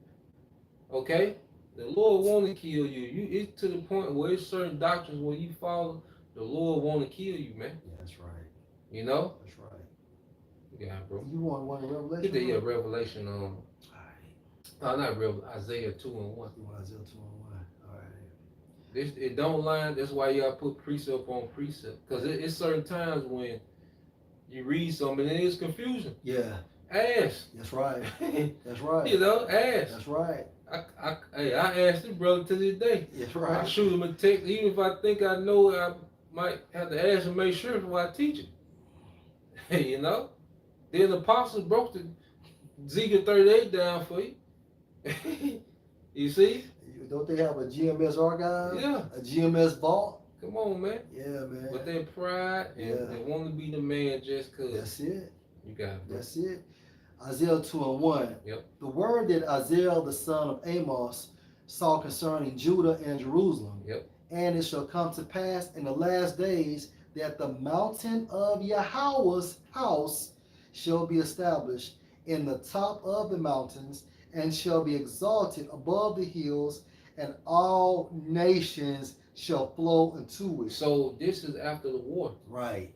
Okay? The Lord wanna kill you. It's to the point where it's certain doctrines where you follow, the Lord wanna kill you, man. Yeah, that's right. You know? That's right. Yeah, bro. You want one Revelation? Get the Revelation not Revelation, Isaiah 2 and 1. You want Isaiah 2 and 1. All right. It don't line. That's why you gotta put precept on precept. Because it's certain times when you read something and it's confusion. Yeah. Ask. That's right. That's right. You know, ask. That's right. I asked this brother to this day. That's right. I shoot him a text, even if I think I know, I might have to ask and make sure before I teach it. You know? Then the apostles broke the Ezekiel 38 down for you. You see? Don't they have a GMS archive? Yeah. A GMS vault? Come on, man. Yeah, man. But that pride and Yeah. they want to be the man just cause. That's it. You got it, bro. That's it. Isaiah 2 and 1. Yep. The word that Isaiah the son of Amos saw concerning Judah and Jerusalem. Yep. And it shall come to pass in the last days that the mountain of Yahweh's house shall be established in the top of the mountains, and shall be exalted above the hills, and all nations shall flow into it. So this is after the war. Right.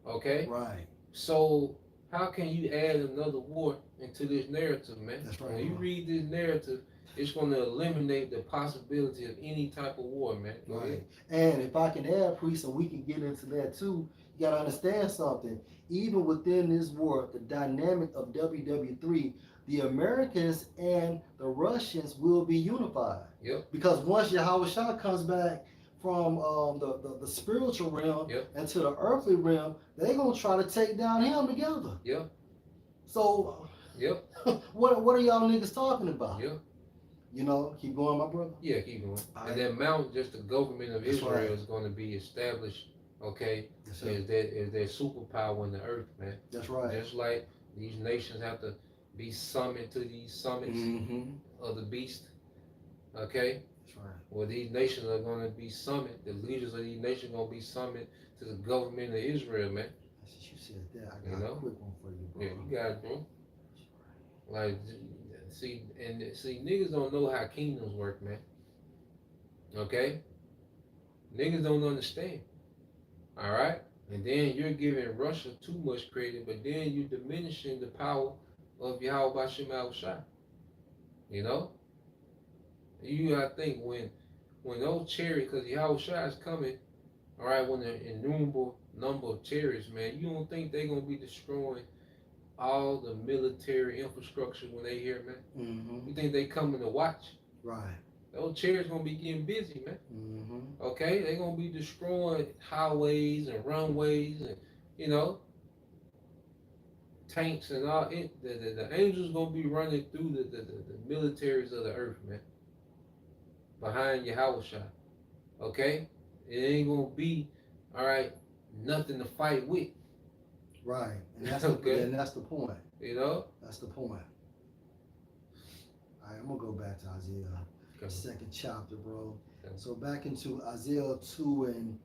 Okay? Right. So how can you add another war into this narrative, man? That's right. When you read this narrative, it's going to eliminate the possibility of any type of war, man. Go Right. ahead. And if I can add, priest, and we can get into that too, you got to understand something. Even within this war, the dynamic of WW3, the Americans and the Russians will be unified. Yep. Because once Yahweh Shah comes back from the spiritual realm Yep. into the earthly realm, they're going to try to take down him together. Yep. So, Yep. what are y'all niggas talking about? Yep. You know, keep going, my brother. Yeah, keep going. All And right. that mountain, just the government of That's Israel right. is going to be established, okay, Yes, sir. is their superpower in the earth, man. That's right. Just like these nations have to be summoned to these summits Mm-hmm. of the beast, okay? That's right. Well, these nations are going to be summoned. The leaders of these nations are going to be summoned to the government of Israel, man. Since you said that, I You got know? a quick one for you, bro. Yeah, you got it, bro. Like, see, niggas don't know how kingdoms work, man. Okay? Niggas don't understand. All right? And then you're giving Russia too much credit, but then you're diminishing the power of Yahweh Bashem Shai. You know? You gotta think when those chariots, because Yahweh Shai is coming, all right, when an innumerable number of chariots, man, you don't think they're gonna be destroying all the military infrastructure when they here, man? Mm-hmm. You think they coming to watch? Right. Those chariots gonna be getting busy, man. Mm-hmm. Okay, they're gonna be destroying highways and runways and, you know, tanks and all. The angels gonna be running through the militaries of the earth, man. Behind Yahweh Shai. Okay, it ain't gonna be, all right, nothing to fight with. Right. And that's Okay. and that's the point. You know. That's the point. All right, I'm gonna go back to Isaiah, Okay. second chapter, bro. Okay. So back into Isaiah 2 and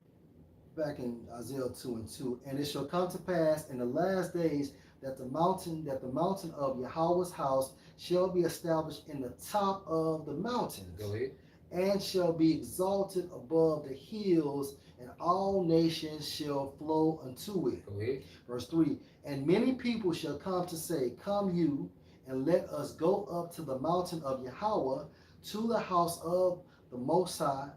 2, and it shall come to pass in the last days that the mountain of Yahweh's house shall be established in the top of the mountains. Go ahead. And shall be exalted above the hills, and all nations shall flow unto it. Go ahead. Verse 3, and many people shall come to say, come you, and let us go up to the mountain of Yahweh, to the house of the Most High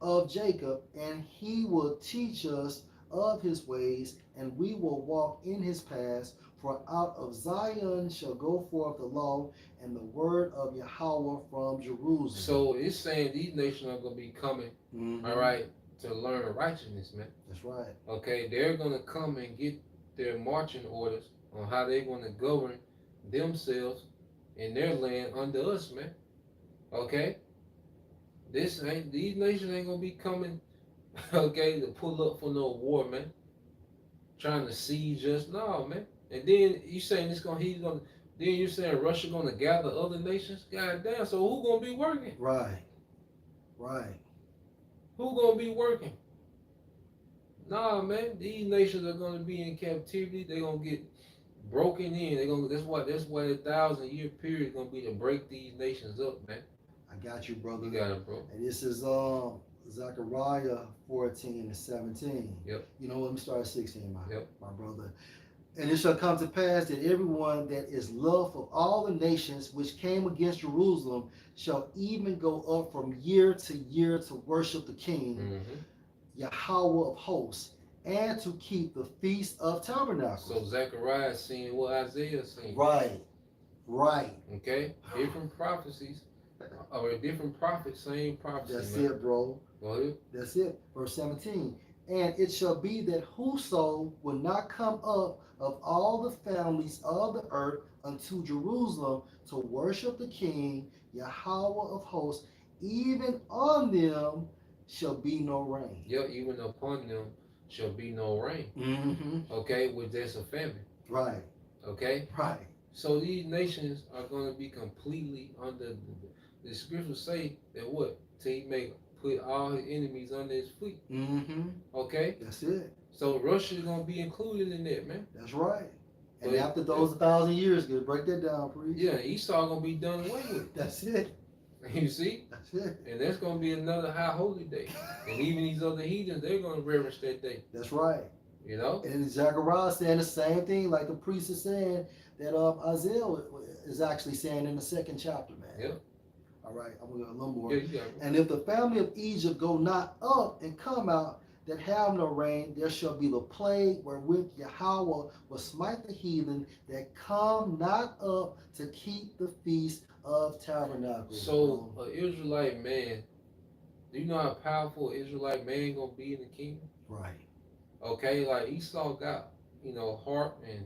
of Jacob, and he will teach us of his ways, and we will walk in his paths. For out of Zion shall go forth the law and the word of Yahweh from Jerusalem. So it's saying these nations are gonna be coming, Mm-hmm. all right, to learn righteousness, man. That's right. Okay, they're gonna come and get their marching orders on how they're gonna govern themselves in their land under us, man. Okay, these nations ain't gonna be coming, okay, to pull up for no war, man. Trying to siege us, no, man. And then you saying then you're saying Russia gonna gather other nations? God damn, so who gonna be working? Right. Right. Who gonna be working? Nah, man, these nations are gonna be in captivity. They're gonna get broken in. That's why the 1,000-year period is gonna be to break these nations up, man. I got you, brother. You got it, bro. And this is Zechariah 14 and 17. Yep. You know what? Let me start at 16, Yep. my brother. And it shall come to pass that everyone that is loved of all the nations which came against Jerusalem shall even go up from year to year to worship the King, Mm-hmm. Yahweh of hosts, and to keep the Feast of Tabernacles. So Zechariah is seeing what Isaiah is seeing. Right. Right. Okay? Different prophecies, or a different prophet, same prophecy. That's man. it, bro. Go ahead. That's it. Verse 17. And it shall be that whoso will not come up of all the families of the earth unto Jerusalem to worship the King, Yahweh of hosts, even on them shall be no rain. Yeah, even upon them shall be no rain. Mm-hmm. Okay, with this a famine. Right. Okay, Right. so these nations are going to be completely under the scriptures say that what till he may put all his enemies under his feet. Mm-hmm. Okay, That's it. so Russia is going to be included in that, man. That's right. And But after those 1,000 years, good, break that down, please. yeah, Esau going to be done away with. That's it. You see, That's it. and that's going to be another high holy day. And even these other heathens, they're going to reverence that day. That's right. You know. And Zechariah saying the same thing, like the priest is saying that Isaiah is actually saying in the second chapter, man. Yeah. All right, I'm gonna go a little more. Yeah, you got it. And if the family of Egypt go not up and come out that have no rain, there shall be the plague wherewith Yahweh will smite the heathen that come not up to keep the feast of tabernacles. So, an Israelite man, do you know how powerful an Israelite man gonna be in the kingdom? Right. Okay, like Esau got, heart and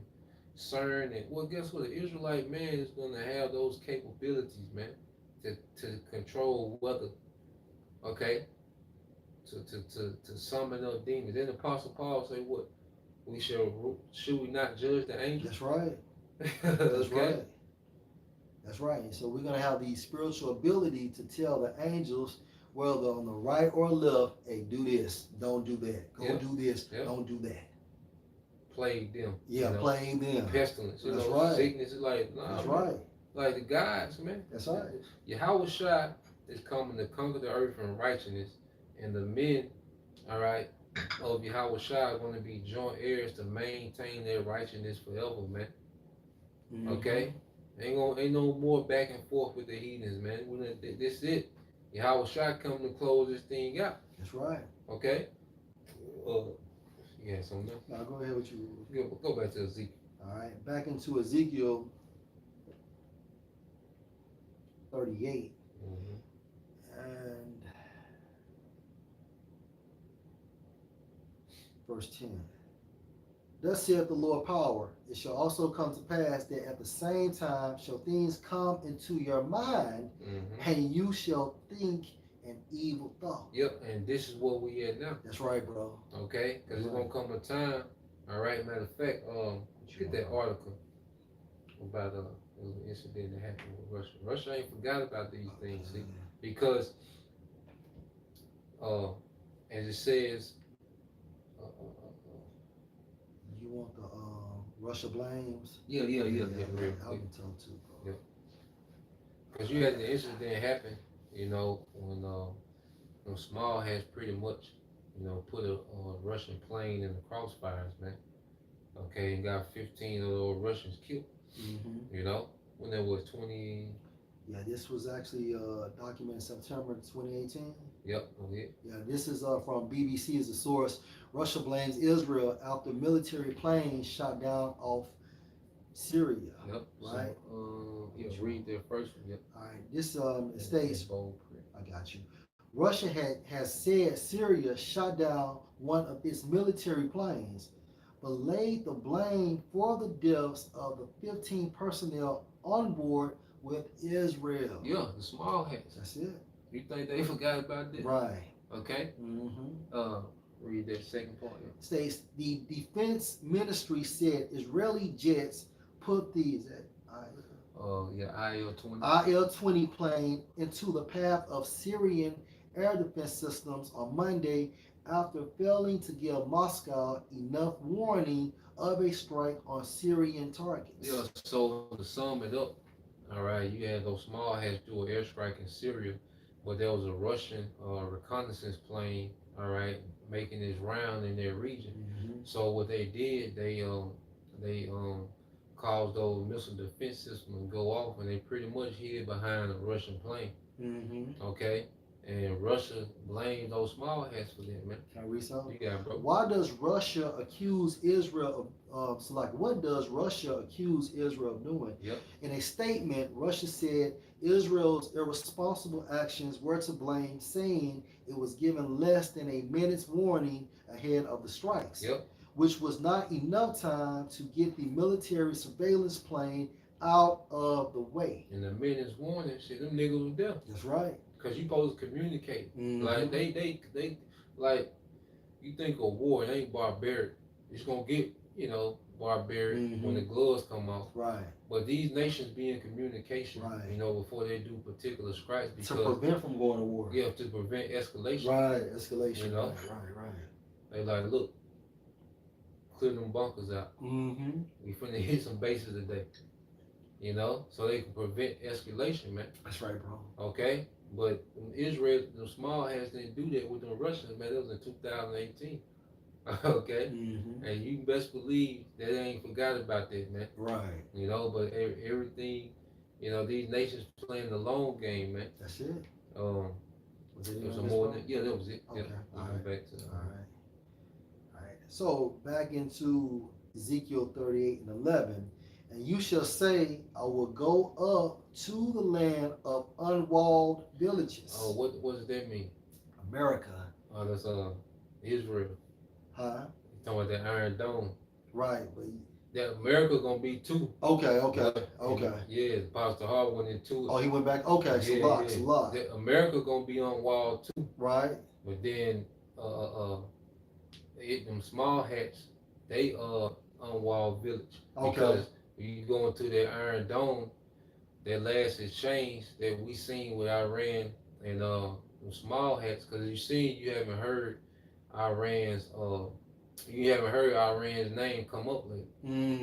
cern, and well, guess what? An Israelite man is gonna have those capabilities, man, to control weather. Okay, to summon up demons. Then the Apostle Paul say, "What should we not judge the angels?" That's right. That's That's right. That's right. So we're gonna have the spiritual ability to tell the angels whether on the right or left, hey, do this, don't do that. Go do this, don't do that. Plague them. Yeah, plague them. Pestilence. That's right. Sickness is like, nah, that's man. right. Like the gods, man. That's right. Yahweh Shai is coming to conquer the earth in righteousness, and the men, all right, of Yahweh Shai are going to be joint heirs to maintain their righteousness forever, man. Mm-hmm. Okay? Ain't no more back and forth with the heathens, man. This it. Yahweh Shai coming to close this thing out. That's right. Okay? Yeah, something else. Now go ahead with you. Go back to Ezekiel. All right, back into Ezekiel 38. Mm-hmm. And verse 10. Thus saith the Lord power, it shall also come to pass that at the same time shall things come into your mind, and you shall think an evil thought. Yep, and this is what we at now. That's right, bro. Okay, because it's gonna come a time. All right, matter of fact, get that article about an incident that happened with Russia. Russia ain't forgot about these things, see, because as it says. You want the Russia blames? Yeah. Real quick. I'll be told too, bro. Yeah. Because you had the incident happen, when Small has pretty much, put a Russian plane in the crossfires, man. Okay, and got 15 of those Russians killed. Mm-hmm. When there was 20. Yeah, this was actually documented September 2018. Yep. Yeah, this is from BBC as a source. Russia blames Israel after military plane shot down off Syria. Yep. Right? So, read their first one. Yep. All right. This states, I got you. Russia has said Syria shot down one of its military planes, but laid the blame for the deaths of the 15 personnel on board with Israel. Yeah, the small hats. That's it. You think they forgot about that? Right. Okay. Mm-hmm. Read that second part. Yeah. States the defense ministry said Israeli jets put the IL-20. IL-20 plane into the path of Syrian air defense systems on Monday after failing to give Moscow enough warning of a strike on Syrian targets. Yeah, so to sum it up, all right, you had those small hats do an airstrike in Syria, but there was a Russian reconnaissance plane, all right, making its round in their region. Mm-hmm. So what they did, they caused those missile defense systems to go off, and they pretty much hid behind a Russian plane. Mm-hmm. Okay, and Russia blamed those small hats for that, man. Can I read something? You got it, bro. Why does Russia accuse Israel of what does Russia accuse Israel of doing? Yep. In a statement, Russia said Israel's irresponsible actions were to blame, saying it was given less than a minute's warning ahead of the strikes, which was not enough time to get the military surveillance plane out of the way. And the minute's warning, shit, them niggas was there. That's right. because you supposed to communicate. Like Mm-hmm. they like you think of war, it ain't barbaric. It's gonna get barbaric when Mm-hmm. the gloves come off. Right. But these nations be in communication, Right. before they do particular strikes To because prevent from going to war. you have to prevent escalation. Right. You Escalation. know, Right. they like look, clear them bunkers out. Mm-hmm. We finna hit some bases today. So they can prevent escalation, man. That's right, bro. Okay, but Israel, the small hats didn't do that with the Russians, man. That was in 2018. Okay, Mm-hmm. and you best believe that they ain't forgot about that, man. Right. But everything, these nations playing the long game, man. That's it. Um, Was it there's on some this, more. bro? Yeah, that was it. Okay. Yep. We All went right. back to. All right. All right. So back into Ezekiel 38 and 11. And you shall say, I will go up to the land of unwalled Oh, villages. what does that mean? America. Oh, that's Israel. Huh? You talking about that Iron Dome? Right. But That America gonna be too. okay. Yeah, Pastor Hart went into it. Oh, he went back. Okay, so Yeah. lot. That America gonna be on wall too. Right. But then them small hats, they on wall village Okay. because you go into that Iron Dome, that last exchange that we seen with Iran and them small hats. Because you haven't heard Iran's name come up lately.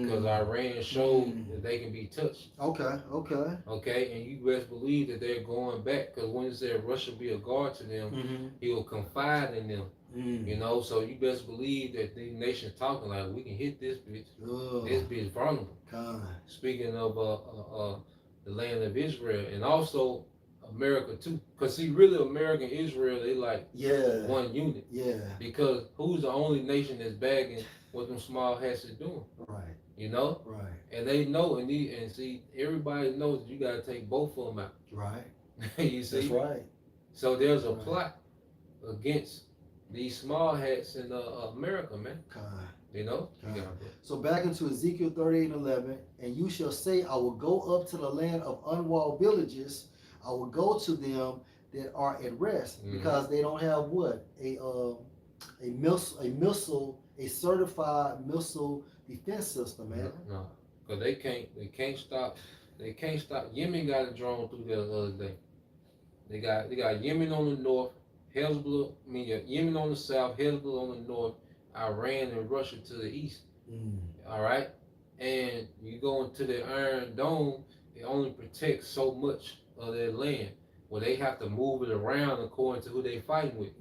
Because Iran showed that they can be touched. Okay. Okay, and you best believe that they're going back because when it said Russia be a guard to them, Mm-hmm. he will confide in them. So you best believe that these nations talking like we can hit this bitch. This bitch vulnerable. God. Speaking of the land of Israel and also America too, because see, really America and Israel they like one unit. Yeah. Because who's the only nation that's bagging what them small hats is doing? Right. Right. And they know and see everybody knows that you gotta take both of them out. Right. You see. That's right. So there's a plot against these small hats in America, man. God. So back into Ezekiel 38 and 11, and you shall say, I will go up to the land of unwalled villages. I will go to them that are at rest because they don't have what a certified missile defense system, man. No, because they can't stop. They can't stop. Yemen got a drone through there the other day. They got Yemen on the north, Yemen on the south, Hezbollah on the north, Iran and Russia to the east. All right, and you go into the Iron Dome, it only protects so much of their land. Well, they have to move it around according to who they fighting with.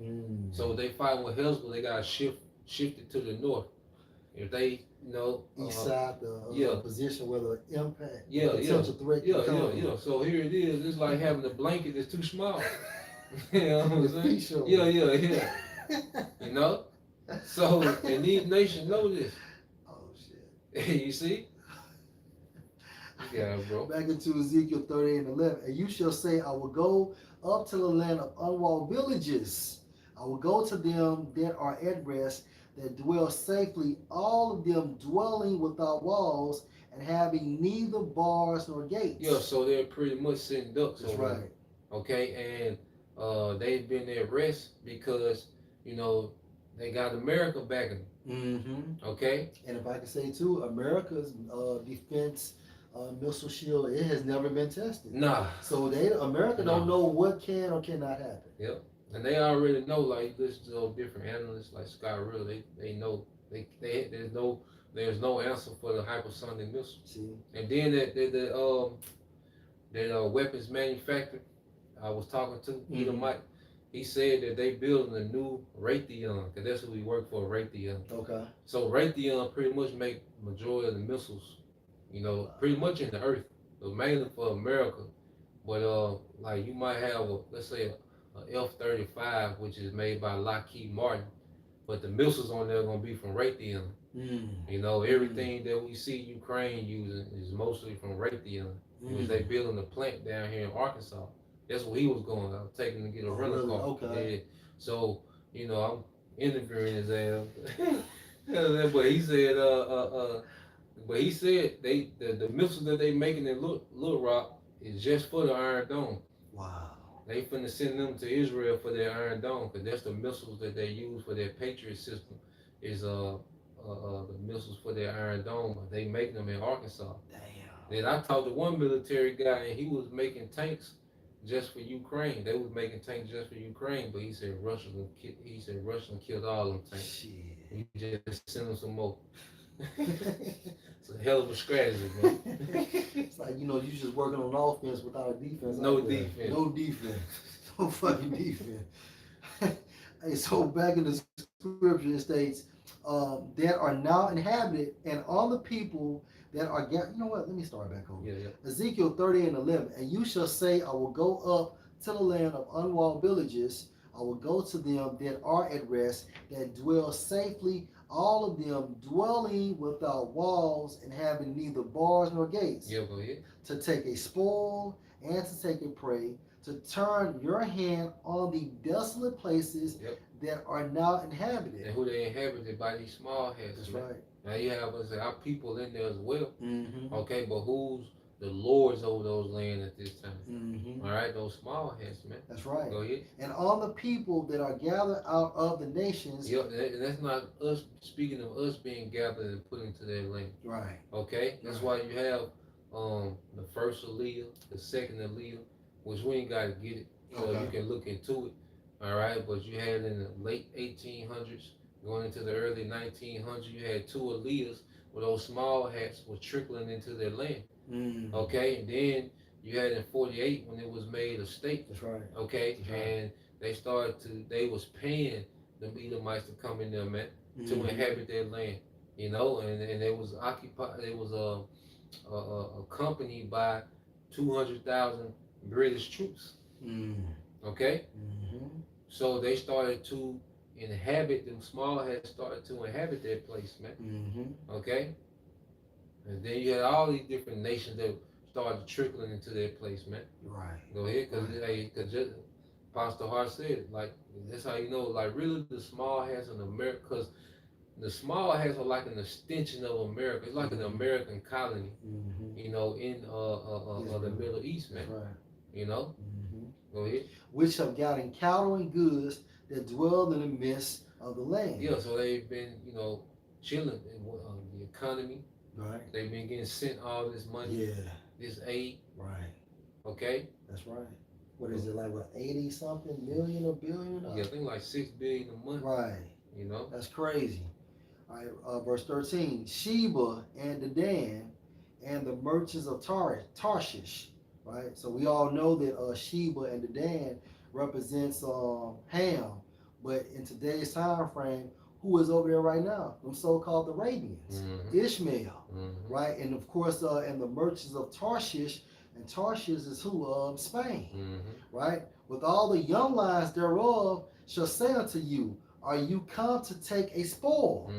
So if they fighting with Hezbollah, they gotta shift it to the north. If they, east side, the position where the impact, potential threat. So here it is. It's like having a blanket that's too small. You know what I'm saying? Yeah. So and these nations know this. Oh shit. You see? Yeah, bro. Back into Ezekiel 38 and 11. And you shall say, I will go up to the land of unwalled villages. I will go to them that are at rest, that dwell safely, all of them dwelling without walls and having neither bars nor gates. Yeah, so they're pretty much sitting ducks. That's right. Okay, and they've been at rest because, they got America backing them. Okay? And if I can say too, America's defense missile shield, it has never been tested. Nah. So America don't know what can or cannot happen. Yep. And they already know, like, listen to those different analysts like Scott Real, they know there's no answer for the hypersonic missile. See? And then that weapons manufacturer I was talking to, Edomite, he said that they building a new Raytheon, because that's who we work for, Raytheon. Okay. So Raytheon pretty much make majority of the missiles, pretty much in the earth, but mainly for America. But like you might have let's say a F-35, which is made by Lockheed Martin, but the missiles on there are gonna be from Raytheon. Everything that we see Ukraine using is mostly from Raytheon. Because they building a plant down here in Arkansas. That's where he was going. I was taking to get a rental car. Okay. Yeah. So, I'm interviewing his ass. But he said the missiles that they making in Little Rock is just for the Iron Dome. Wow. They finna send them to Israel for their Iron Dome, because that's the missiles that they use for their Patriot system. Is the missiles for their Iron Dome. They make them in Arkansas. Damn. Then I talked to one military guy, and he was making tanks just for Ukraine. They was making tanks just for Ukraine, but he said Russia killed all them tanks. Shit. He just sent them some more. It's a hell of a strategy, man. It's like, you just working on offense without a defense. No defense. No defense. No fucking defense. Hey, so back in the scripture it states, that are now inhabited, and all the people that are you know what? Let me start back over. Yeah. Ezekiel 30:11. And you shall say, I will go up to the land of unwalled villages. I will go to them that are at rest, that dwell safely, all of them dwelling without walls and having neither bars nor gates. Yeah, go ahead. To take a spoil and to take a prey, to turn your hand on the desolate places that are now inhabited. And who they inhabited by these small heads. That's right. Now you have our people in there as well. Mm-hmm. Okay, but who's the lords over those lands at this time? Mm-hmm. All right, those small heads, man. That's right. Go ahead. And all the people that are gathered out of the nations. Yep, and that's not us speaking of us being gathered and put into their land. Right. Okay, that's why you have the first Aliyah, the second Aliyah, which we ain't got to get it, so you can look into it. All right, but you had in the late 1800s, going into the early 1900s, you had two Aliyahs where those small hats were trickling into their land. Mm. Okay, and then you had in 48 when it was made a state. That's right. Okay, That's right. and they was paying the Edomites to come in there, man, to inhabit their land. And they was occupied. They was accompanied by 200,000 British troops. Okay, so they started to inhabit them. Small had started to inhabit that place, man. Okay, and then you had all these different nations that started trickling into that place, man. Right. Go ahead, because just Pastor Hart said, like, that's how you know, like, really the small hats in America, because the small hats are like an extension of America. It's like an American colony, in the Middle East, man. That's right. Go ahead. Which have gotten cattle and goods that dwell in the midst of the land. Yeah, so they've been, chilling in the economy. Right. They've been getting sent all this money, this aid. Right. Okay. That's right. What is it, like, 80 something million or billion? Yeah, I think like $6 billion a month. Right. That's crazy. All right, verse 13. Sheba and Dedan and the merchants of Tarshish. Right. So we all know that Sheba and Dedan represents Ham, but in today's time frame, who is over there right now? Them so-called Arabians, Ishmael, right? And of course, and the merchants of Tarshish, and Tarshish is who? Spain, right? With all the young lions thereof shall say unto you, are you come to take a spoil?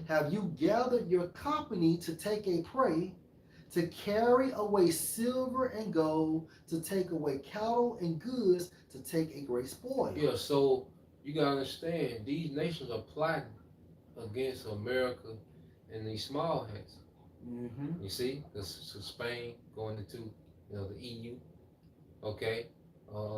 Have you gathered your company to take a prey, to carry away silver and gold, to take away cattle and goods, to take a great spoil? Yeah, so you gotta understand, these nations are plotting against America and these small hats. You see, so Spain going into the EU. Okay,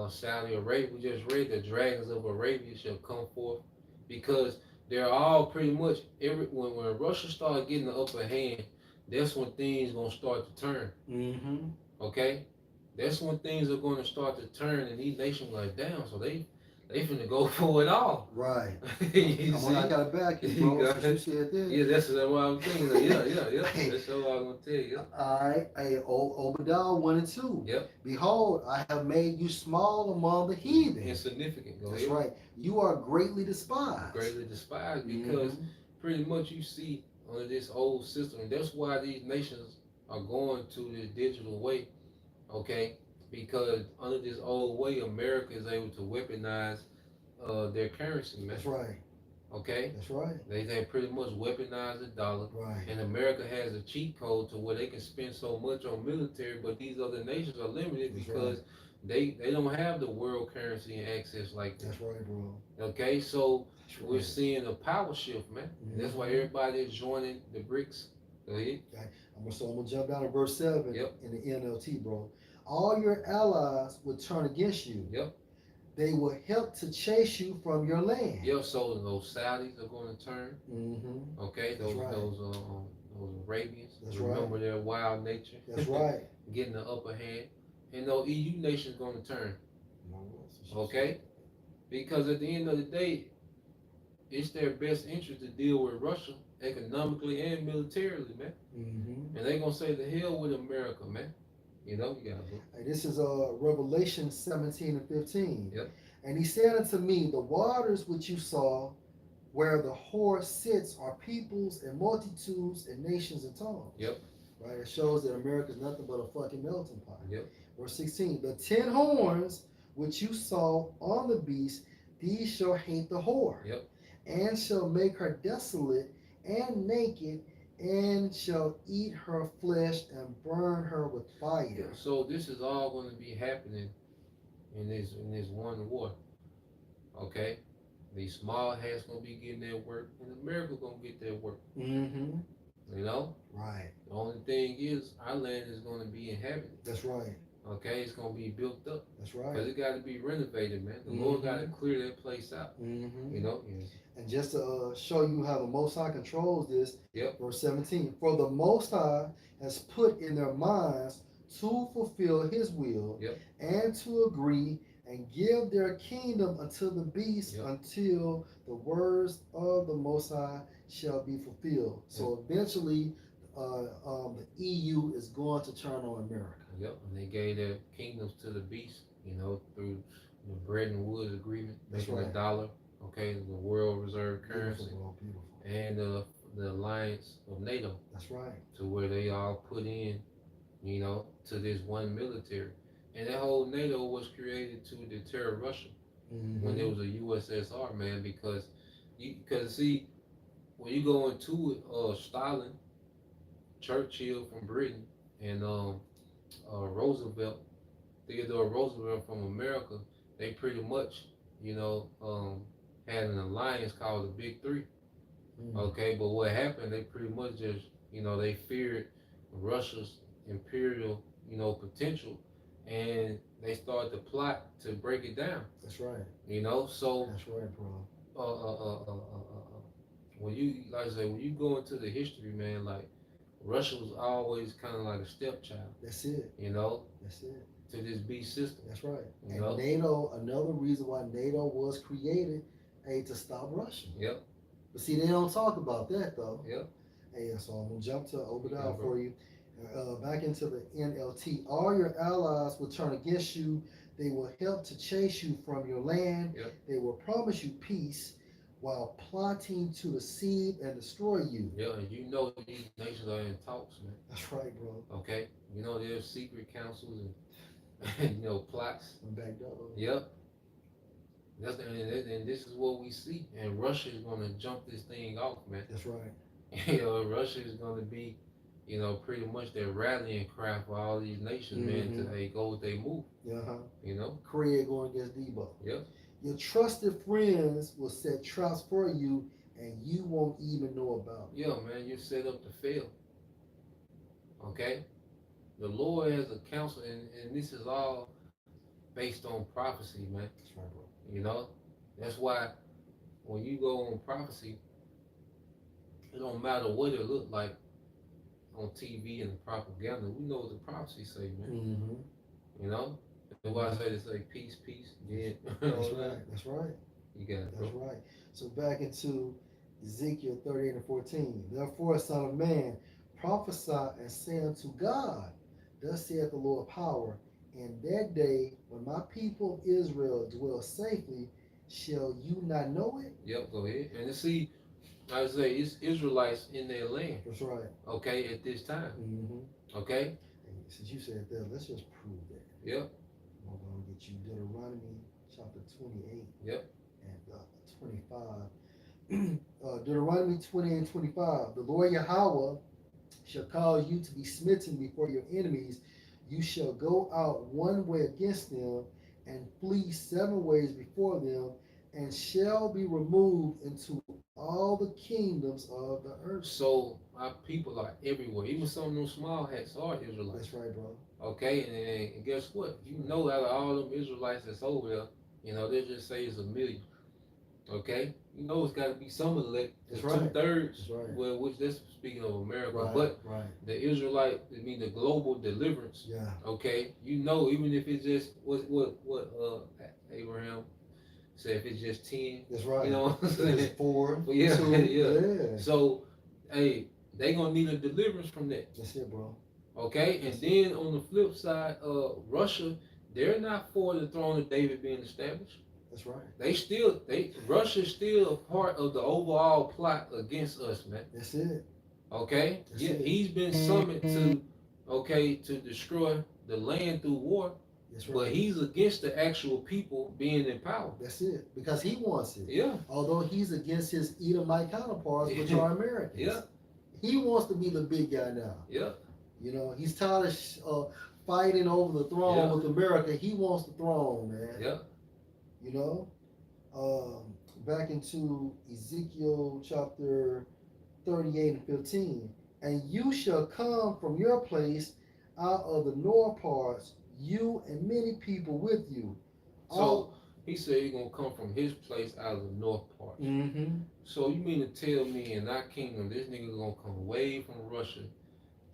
Saudi Arabia. We just read the dragons of Arabia shall come forth, because they're all pretty much when Russia started getting the upper hand, that's when things gonna start to turn. Okay, that's when things are gonna start to turn, and these nations like, damn, so they finna go for it all. Right. I got it back, bro. You said that. Yeah, that's what I'm thinking. Yeah. That's what I'm gonna tell you. All right. Hey, Obadiah 1 and 2. Yep. Behold, I have made you small among the heathen. Insignificant. That's right. You are greatly despised. Greatly despised, because pretty much you see under this old system. That's why these nations are going to this digital way. Okay. Because under this old way, America is able to weaponize their currency, man. That's right. Okay? That's right. They pretty much weaponize the dollar. Right. And America has a cheat code to where they can spend so much on military, but these other nations are limited because they don't have the world currency and access like that. That's right, bro. Okay? So we're seeing a power shift, man. That's why everybody is joining the BRICS. Go ahead. Okay. I'm gonna jump down to verse 7 in the NLT, bro. All your allies would turn against you. Yep. They will help to chase you from your land. Yeah, so those Saudis are going to turn. Mm-hmm. Okay, That's right. those Arabians. That's Remember right. their wild nature. That's right. Getting the upper hand, and those EU nations going to turn. Okay, because at the end of the day, it's their best interest to deal with Russia economically and militarily, man. Mm-hmm. And they gonna say the hell with America, man. You know, you got to. Hey, this is Revelation 17 and 15. Yep. And he said unto me, the waters which you saw where the whore sits are peoples and multitudes and nations and tongues. Yep. Right? It shows that America is nothing but a fucking melting pot. Yep. Verse 16, the 10 horns which you saw on the beast, these shall hate the whore. Yep. And shall make her desolate and naked, and shall eat her flesh and burn her with fire. Yeah, so this is all going to be happening in this one war. Okay, these small hats gonna be getting their work, and America gonna get their work. Mm-hmm. You know, right. The only thing is, our land is gonna be inhabited. That's right. Okay, it's gonna be built up. That's right. Because it got to be renovated, man. The Lord got to clear that place out. Mm-hmm. You know. Yes. And just to show you how the Most High controls this, Yep. Verse 17, for the Most High has put in their minds to fulfill His will, yep. and to agree and give their kingdom unto the beast, yep. until the words of the Most High shall be fulfilled. So eventually, the EU is going to turn on America. Yep, and they gave their kingdoms to the beast, you know, through the Bretton Woods agreement, making a dollar, okay, the world reserve currency, beautiful. And the alliance of NATO. That's right. To where they all put in, you know, to this one military. And that whole NATO was created to deter Russia when there was a USSR, man, because see, when you go into it, Stalin, Churchill from Britain, and Roosevelt, Theodore Roosevelt from America, they pretty much, you know, had an alliance called the Big Three. Okay, but what happened, they pretty much just, you know, they feared Russia's imperial, you know, potential, and they started to plot to break it down. That's right. You know, so that's right, bro. When you, like I say, when you go into the history, man, like Russia was always kind of like a stepchild. That's it. You know. That's it. To this beast system. That's right. You and know? NATO, another reason why NATO was created, to stop Russia. Yep. But see, they don't talk about that though. Yep. Hey, so I'm gonna jump to Obadiah for you. Back into the NLT. All your allies will turn against you. They will help to chase you from your land. Yep. They will promise you peace while plotting to deceive and destroy you. Yeah, and you know these nations are in talks, man. That's right, bro. Okay. You know there's secret councils and you know plots. And back door. Yep. And this is what we see. And Russia is going to jump this thing off, man. That's right. You know, Russia is going to be, you know, pretty much their rallying cry for all these nations, man, to go with their move. You know? Korea going against Debo. Yep. Your trusted friends will set traps for you, and you won't even know about it. Yeah, man, you're set up to fail. Okay? The Lord has a counsel, and this is all based on prophecy, man. That's right, bro. You know? That's why when you go on prophecy, it don't matter what it look like on TV and propaganda. We know what the prophecy say, man. You know? That's why I say they say peace, peace. Yeah. That's right. That's right. You got it, bro. That's right. So back into Ezekiel 38 and 14. Therefore, son of man, prophesy and say unto God, thus saith the Lord of power, in that day when my people Israel dwell safely, shall you not know it? Yep, go ahead. And see, I say it's Israelites in their land. That's right. Okay, at this time. Okay. And since you said that, let's just prove that. Yep. I'm going to get you Deuteronomy chapter 28. Yep. And 25. Deuteronomy 20 and 25. The Lord Yahweh shall cause you to be smitten before your enemies. You shall go out one way against them and flee 7 ways before them, and shall be removed into all the kingdoms of the earth. So our people are everywhere. Even some of those small hats are Israelites. That's right, bro. Okay, and guess what? You know out of all them Israelites that's over there, Let's just say it's 1 million. Okay, it's got to be some elect. That's Two right. thirds. That's right. Well, which that's speaking of America, Right. but Right. the Israelite, I mean the global deliverance. Yeah. Okay, even if it's just what Abraham said, if it's just 10, That's right. you know what I'm saying? It's 4. But yeah, 2. yeah. So, hey, they gonna need a deliverance from that. That's it, bro. Okay, and then on the flip side, Russia, they're not for the throne of David being established. That's right. Russia's still a part of the overall plot against us, man. That's it. Okay, That's yeah, it. he's been summoned to destroy the land through war, That's right. but he's against the actual people being in power. That's it. Because he wants it. Yeah, Although he's against his Edomite counterparts, which are Americans. yeah, He wants to be the big guy now. yeah. He's tired of fighting over the throne with America. He wants the throne, man. Yeah. Back into Ezekiel chapter 38 and 15. And you shall come from your place out of the north parts, you and many people with you. So he said he's gonna come from his place out of the north part. Mm-hmm. So you mean to tell me in our kingdom this nigga gonna come away from Russia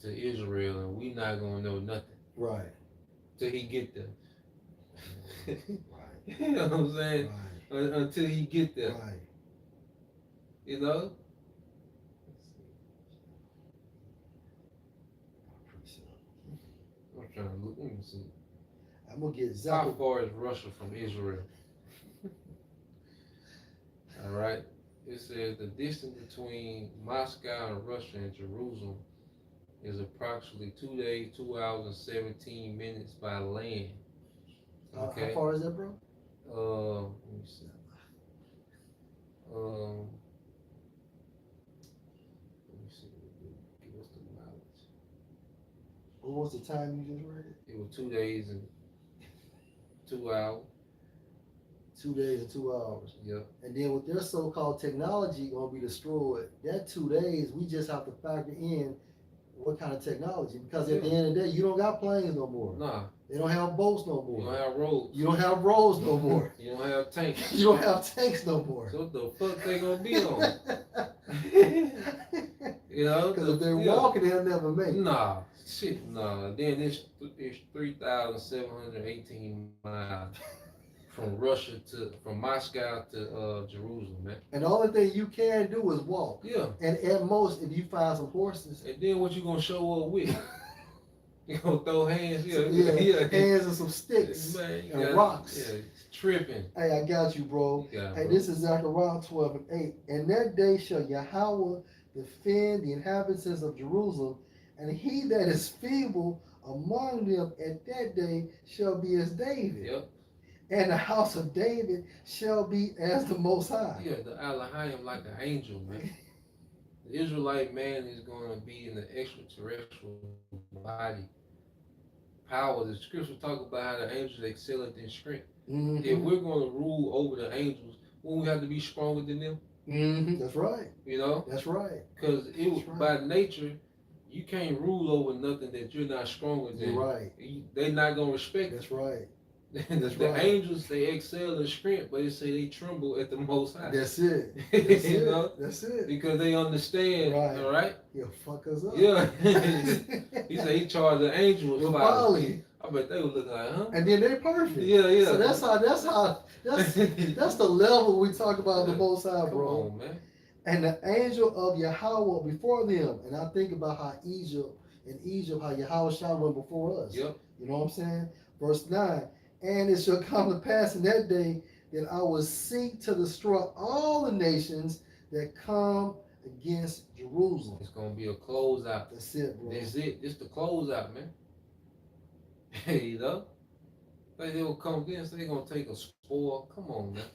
to Israel and we not gonna know nothing? Right. Till he get there. Right. You know what I'm saying? Right. Until he get there. Right. You know? I'm trying to look. Let me see. I'm gonna get How far is Russia from Israel? All right. It says the distance between Moscow and Russia and Jerusalem is approximately 2 days, 2 hours, and 17 minutes by land. Okay. How far is that, bro? Let me see. Let me see. Give us the mileage. What was the time you just read it? It was 2 days and 2 hours. 2 days and 2 hours. Yep. And then with their so-called technology gonna be destroyed, that 2 days we just have to factor in what kind of technology. Because at the end of the day, you don't got planes no more. Nah. They don't have boats no more. You don't have roads. You don't have roads no more. You don't have tanks. You don't have tanks no more. So what the fuck they gonna be on? Because if they're walking, they'll never make it. Nah. Shit, nah. Then it's 3,718 miles from Moscow to Jerusalem, man. And the only thing you can do is walk. Yeah. And at most, if you find some horses. And then what you gonna show up with? You gonna throw hands? Yeah. Hands and some sticks, man, and rocks. Yeah, tripping. Hey, I got you, bro. Hey, this is Zechariah 12 and 8. And that day shall Yahweh defend the inhabitants of Jerusalem, and he that is feeble among them at that day shall be as David. Yep. And the house of David shall be as the Most High. Yeah, the Elohim like an angel, man. The Israelite man is going to be in the extraterrestrial body. Power. The scriptures talk about how the angels excel in strength. Mm-hmm. If we're going to rule over the angels, won't we have to be stronger than them? Mm-hmm. That's right. That's right. Because by nature, you can't rule over nothing that you're not stronger than. You're right. They're not going to respect it. That's right. The angels, they excel in strength, but they say they tremble at the Most High. That's it. That's it. That's it. Because they understand, all right? He'll fuck us up. Yeah. He said he charged the angels with folly. I bet they would look like, huh? And then they're perfect. Yeah. So that's the level we talk about the Most High, bro. Come on, man. And the angel of Yahweh before them. And I think about how how Yahweh went before us. Yep. You know what I'm saying? Verse 9. And it shall come to pass in that day that I will seek to destroy all the nations that come against Jerusalem. It's going to be a closeout. That's it, bro. That's it. It's the closeout, man. You know? They'll come against, they're going to take a spoil. Come on, man.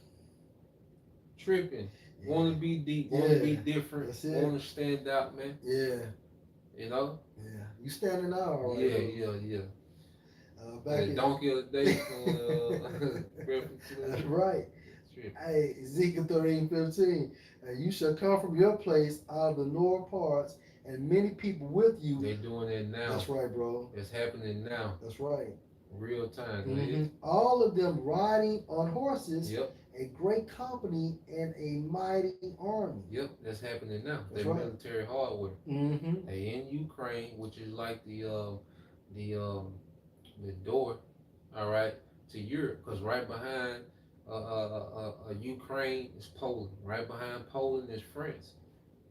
Tripping. Yeah. Want to be deep, want to be different, want to stand out, man. Yeah. You know? Yeah. You standing out, all right? Yeah. Back the donkey of the day from That's right. Hey, Ezekiel 13:15. And you shall come from your place out of the north parts, and many people with you. They're doing it now. That's right, bro. It's happening now. That's right. Real time. Go ahead. All of them riding on horses, Yep. a great company, and a mighty army. Yep. That's happening now. That's They're right. military hardware. Mm-hmm. They in Ukraine, which is like the the door, all right, to Europe, because right behind Ukraine is Poland. Right behind Poland is France.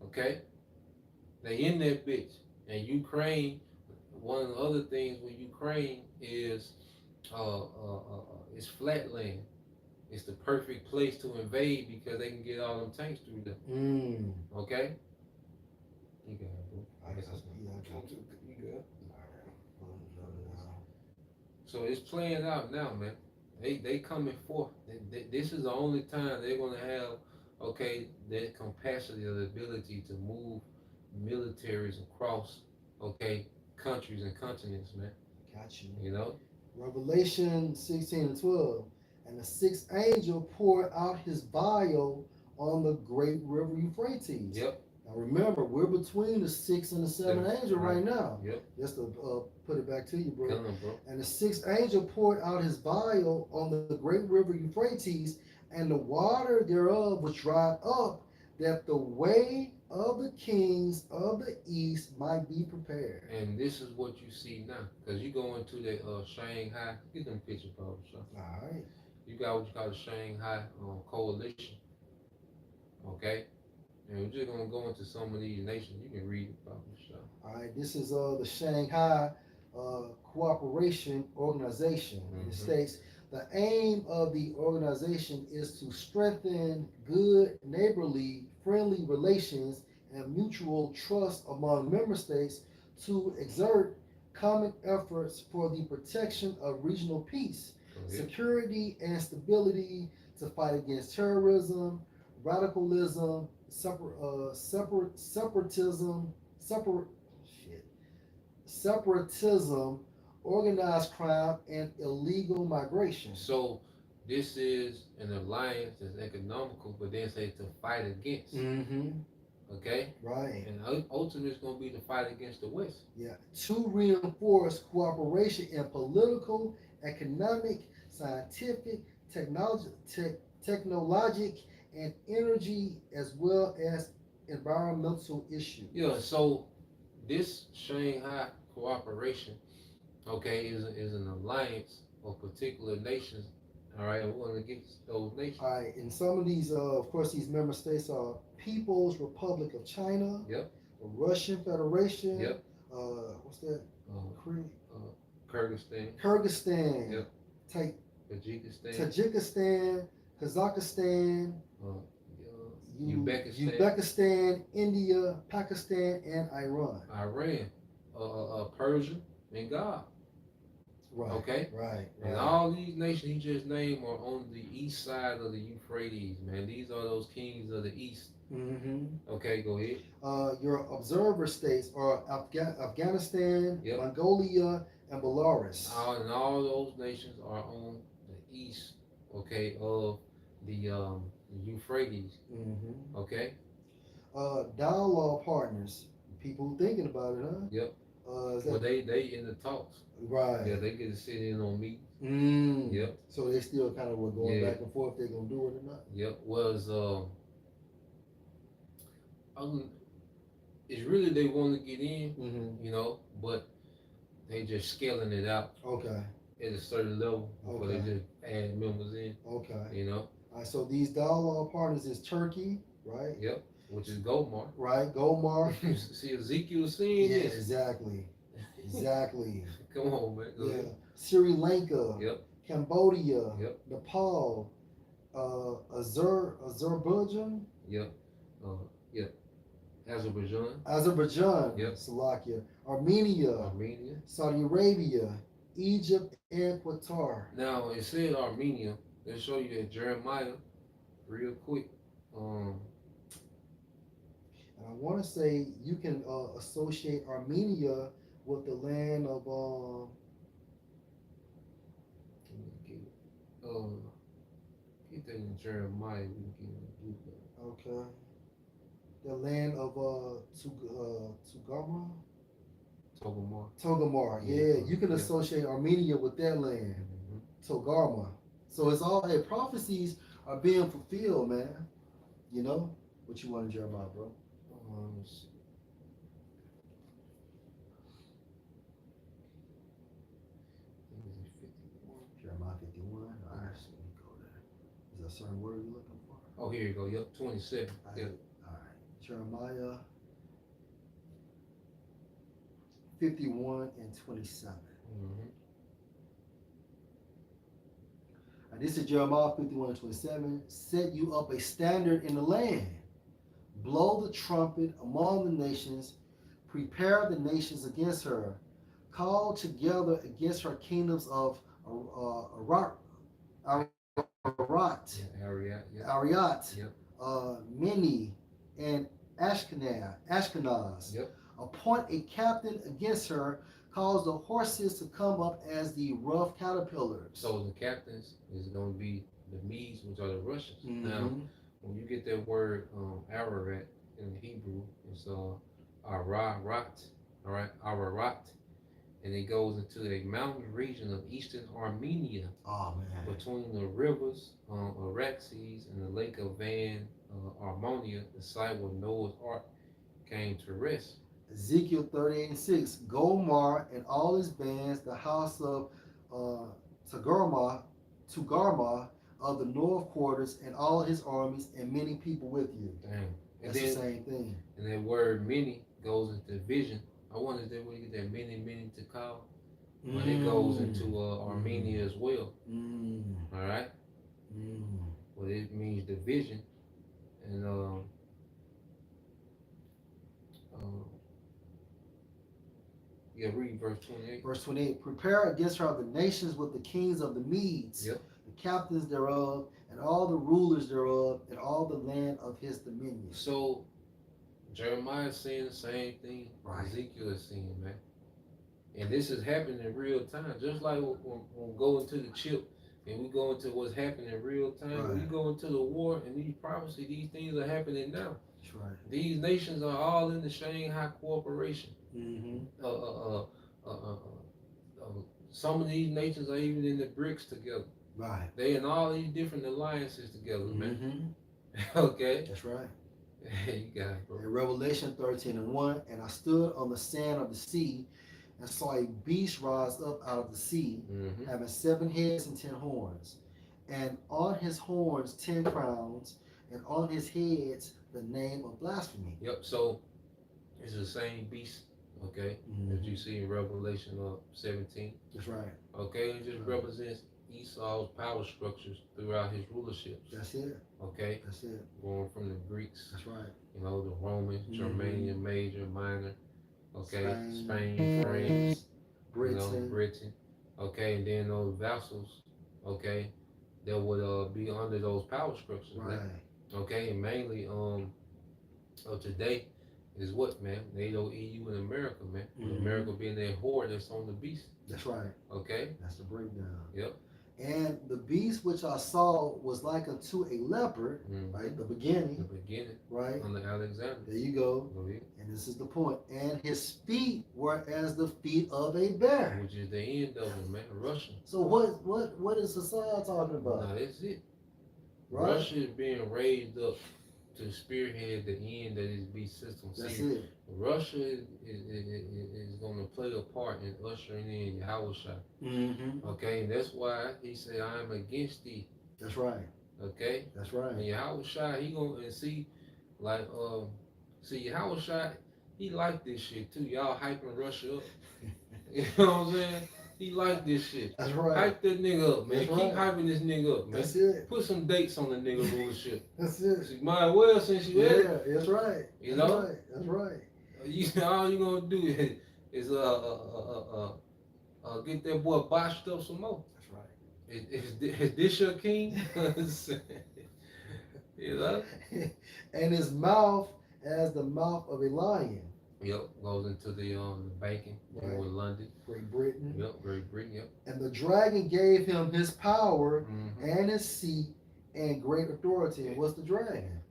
Okay, they in that bitch, and Ukraine. One of the other things with Ukraine is flat land. It's the perfect place to invade because they can get all them tanks through there. Mm. Okay, you got it, bro. I got you. Yeah, I got you. You good? All right. So it's playing out now, man. They coming forth. This is the only time they're gonna have that capacity or the ability to move militaries across countries and continents, man. Got you. You know. Revelation 16 and 12. And the sixth angel poured out his vial on the great river Euphrates. Yep. Now remember, we're between the sixth and the seventh angel right now. Yep. Just to put it back to you, bro. Come on, bro. And the sixth angel poured out his vial on the great river Euphrates, and the water thereof was dried up, that the way of the kings of the east might be prepared. And this is what you see now, because you go into the Shanghai. Get them picture, bro. So. All right. You got what you call the Shanghai Coalition. Okay. And we're just gonna go into some of these nations. You can read about this stuff. All right, this is the Shanghai Cooperation Organization. It states the aim of the organization is to strengthen good, neighborly, friendly relations and mutual trust among member states to exert common efforts for the protection of regional peace, security, and stability, to fight against terrorism, radicalism, separatism, organized crime, and illegal migration. So this is an alliance that's economical, but then say to fight against. Mm-hmm. Okay? Right. And ultimately it's going to be the fight against the West. Yeah. To reinforce cooperation in political, economic, scientific, technologic, and energy, as well as environmental issues. Yeah, so this Shanghai cooperation, is an alliance of particular nations. All right, and we're going to get those nations. All right, and some of these, of course, these member states are People's Republic of China. Yep. The Russian Federation. Yep. What's that? Kyrgyzstan. Kyrgyzstan. Yep. Tajikistan. Kazakhstan. Uzbekistan, India, Pakistan, and Iran. Persia, and God. Right. Okay. Right. And all these nations he just named are on the east side of the Euphrates, man. These are those kings of the east. Mm-hmm. Okay, go ahead. Your observer states are Afghanistan, yep. Mongolia, and Belarus. And all those nations are on the east, of the Euphrates. Mm-hmm. Okay. Dialogue partners, people thinking about it, huh? Yep. Well, they in the talks. Right. Yeah, they get to sit in on meetings. Mm. Yep. So they still kind of were going back and forth if they're gonna do it or not. Yep. It's really they want to get in, mm-hmm. But they just scaling it out. Okay. At a certain level before they just add members in. Okay. All right. So these dialogue partners is Turkey, right? Yep. Which is Goldmark. Right. Goldmark. See Ezekiel seeing this. Exactly. Exactly. Come on, man. Go ahead. Sri Lanka. Yep. Cambodia. Yep. Nepal. Azerbaijan. Yep. Yep. Azerbaijan. Yep. Slovakia. Armenia. Saudi Arabia. Egypt and Qatar. Now it said Armenia. Let's show you that Jeremiah real quick. And I want to say you can associate Armenia with the land of get that in Jeremiah. We can do that. Okay. The land of Tugama. Togomar. Togarmah. Yeah, you can associate Armenia with that land. Togarmah. So it's all, hey, prophecies are being fulfilled, man. You know what you want in Jeremiah, bro? Let's see. I think it's 51. Jeremiah 51. All right, so let me go there. Is there a certain word you're looking for? Oh, here you go. Yep, 27. Yep. All right. Jeremiah 51 and 27. Mm-hmm. This is Jeremiah 51 and 27. Set you up a standard in the land. Blow the trumpet among the nations. Prepare the nations against her. Call together against her kingdoms of Arat, Ariat. Yep. Ariat, Yep. Mini, and Ashkenaz. Yep. Appoint a captain against her. Cause the horses to come up as the rough caterpillars. So the captains is going to be the Medes, which are the Russians. Mm-hmm. Now, when you get that word Ararat in the Hebrew, it's Ararat, all right, Ararat, and it goes into a mountain region of eastern Armenia. Oh man! Between the rivers Araxes and the lake of Van Armonia, the site where Noah's Ark came to rest. Ezekiel 38 and 6. Gomar and all his bands, the house of Togarmah of the north quarters, and all his armies, and many people with you. Dang. That's the same thing. And that word many goes into vision. I wonder if where you get that many to call. But it goes into Armenia as well. All right. Well, it means division, and yeah, read verse 28. Verse 28. Prepare against her the nations with the kings of the Medes, Yep. the captains thereof, and all the rulers thereof, and all the land of his dominion. So Jeremiah is saying the same thing Right. Ezekiel is saying, man. And this is happening in real time. Just like when we go into the chip and we go into what's happening in real time. Right. When you go into the war and these prophecies, these things are happening now. That's right. These nations are all in the Shanghai Cooperation. Mm-hmm. Some of these nations are even in the BRICS together. Right. They in all these different alliances together, man. Mm-hmm. Okay. That's right. You got it, bro. In Revelation 13 and 1, and I stood on the sand of the sea and saw a beast rise up out of the sea, having 7 heads and 10 horns, and on his horns 10 crowns, and on his heads the name of blasphemy. Yep. So it's the same beast, okay, that you see in Revelation 17. That's right. Okay, it just represents Esau's power structures throughout his rulerships. That's it. Okay. That's it. Going from the Greeks. That's right. You know, the Romans, Germania, Major, Minor. Okay, Spain, France, Britain. Okay, and then those vassals. Okay, that would be under those power structures. Right. Man. Okay, and mainly today is what, man? NATO, EU, and America, man. America being that whore that's on the beast. That's right. Okay. That's the breakdown. Yep. And the beast which I saw was like unto a leopard, right? The beginning. The beginning. Right. On the Alexander. There you go. Okay. And this is the point. And his feet were as the feet of a bear. Which is the end of it, man. Russia. So what is Hassan talking about? No, that's it. Right. Russia is being raised up to spearhead the end of this beast system. That's See, it. Russia is going to play a part in ushering in Yahushua. Okay, and that's why he said, I am against thee. That's right. Okay? That's right. And Yahushua, he going to see, like, Yahushua, he like this shit too. Y'all hyping Russia up. You know what I'm saying? He like this shit. That's right. Hype that nigga up, man. That's Keep right. hyping this nigga up, man. That's it. Put some dates on the nigga rulership. That's it. She might as well since you had it. Yeah, that's right. You That's know? right. That's right. All you gonna do is get that boy botched up some more. That's right. Is this your king? You know? And his mouth as the mouth of a lion. Yep, goes into the banking Right. in London. Great Britain. Yep, Great Britain, yep. And the dragon gave him his power and his seat and great authority. And what's the dragon?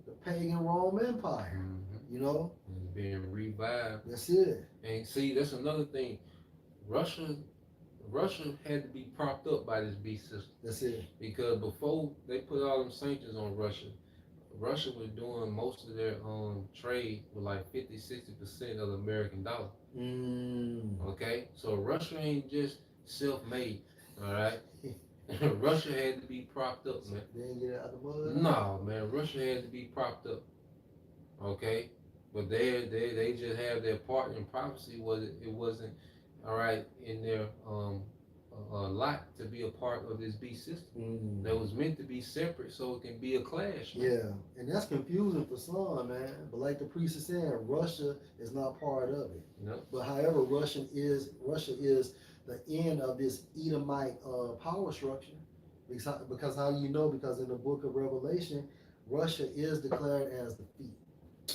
The pagan Rome Empire. You know? being revived. That's it. And see, that's another thing. Russia Russia had to be propped up by this beast system. That's it. Because before they put all them sanctions on Russia, Russia was doing most of their trade with like 50-60% of the American dollar. Mm. Okay? So Russia ain't just self made. Alright? Russia had to be propped up, man. They didn't get it out the mud? No, man, Russia had to be propped up. Okay? But they just have their part in prophecy. It wasn't all right in their lot to be a part of this beast system. That was meant to be separate so it can be a clash. Man. Yeah, and that's confusing for some, man. But like the priest is saying, Russia is not part of it. No. But however, Russia is the end of this Edomite power structure. Because how do you know? Because in the book of Revelation, Russia is declared as the feet,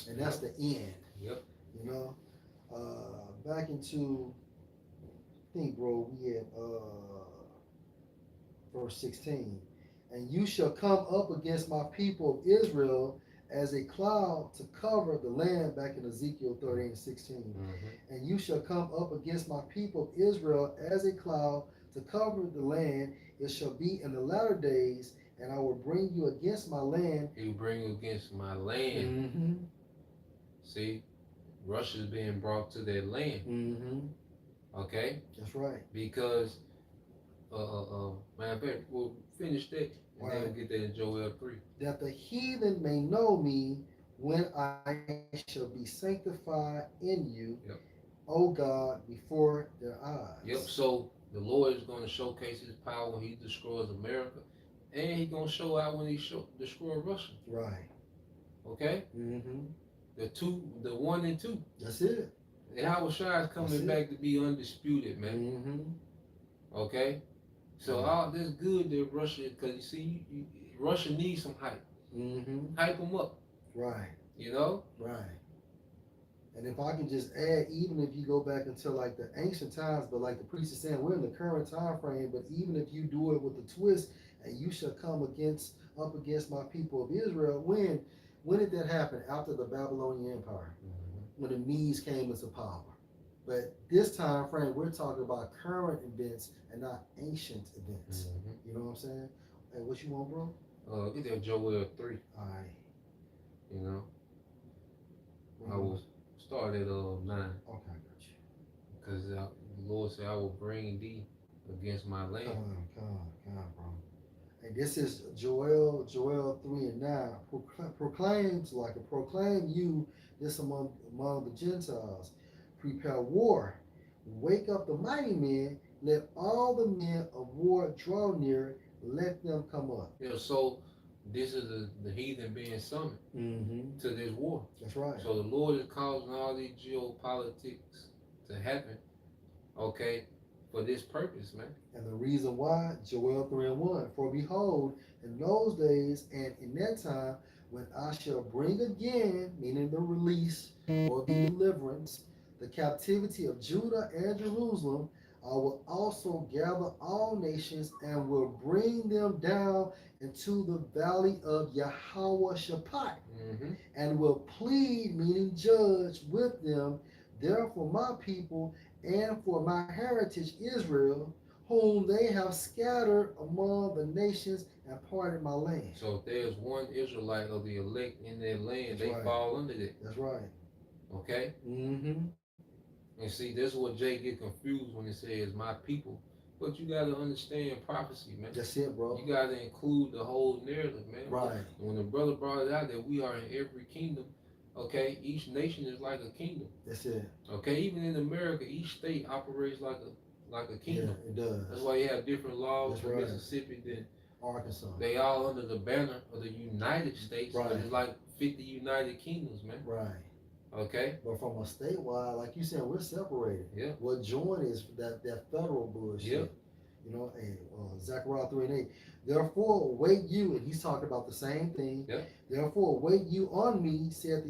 and that's the end. Yep. You know, back into, I think, bro, we had verse 16. And you shall come up against my people of Israel as a cloud to cover the land, back in Ezekiel 13:16. Mm-hmm. And you shall come up against my people of Israel as a cloud to cover the land. It shall be in the latter days, and I will bring you against my land. He will bring you against my land. Mm-hmm. See, Russia's being brought to their land. Mm-hmm. Okay? That's right. Because, matter of fact, we'll finish that and then we'll get that in Joel 3. That the heathen may know me when I shall be sanctified in you, yep. O God, before their eyes. Yep, so the Lord is going to showcase his power when he destroys America, and he's going to show out when he destroy Russia. Right. Okay? Mm-hmm. The 1 and 2. That's it. Yahweh Shai is coming back to be undisputed, man. Mm-hmm. Okay? So all this good that Russia, because you see, Russia needs some hype. Mm-hmm. Hype them up. Right. You know? Right. And if I can just add, even if you go back until like the ancient times, but like the priest is saying, we're in the current time frame, but even if you do it with a twist, and you shall come up against my people of Israel, when did that happen? After the Babylonian Empire, when the Medes came into power. But this time frame, we're talking about current events and not ancient events. You know what I'm saying? Hey, what you want, bro? Get that Joel 3. All right. You know? I will start at 9. Okay, I got you. Because the Lord said, I will bring thee against my land. Come on, bro. And this is Joel 3 and 9. Proclaim you this among the Gentiles. Prepare war. Wake up the mighty men. Let all the men of war draw near. Let them come up. Yeah, so this is the heathen being summoned to this war. That's right. So the Lord is causing all these geopolitics to happen, okay, for this purpose, man. And the reason why, Joel 3 and 1. For behold, in those days and in that time, when I shall bring again, meaning the release or the deliverance, the captivity of Judah and Jerusalem, I will also gather all nations and will bring them down into the valley of Yahweh Shaphat, and will plead, meaning judge, with them. Therefore my people and for my heritage Israel, whom they have scattered among the nations and parted my land. So if there's one Israelite of the elect in their land, That's they right. fall under that. That's right. Okay? And see, this is what Jay get confused when he says my people. But you gotta understand prophecy, man. That's it, bro. You gotta include the whole narrative, man. Right. When the brother brought it out that we are in every kingdom, okay, each nation is like a kingdom. That's it. Okay, even in America, each state operates like a kingdom. Yeah, it does. That's why you have different laws in right. Mississippi than Arkansas. they all under the banner of the United States. Right. But it's like 50 United Kingdoms, man. Right. Okay. But from a statewide, like you said, we're separated. Yeah. What joint is that federal bullshit. Yeah. You know, and Zechariah 3 and 8. Therefore, wait you, and he's talking about the same thing. Yeah. Therefore, wait you on me, said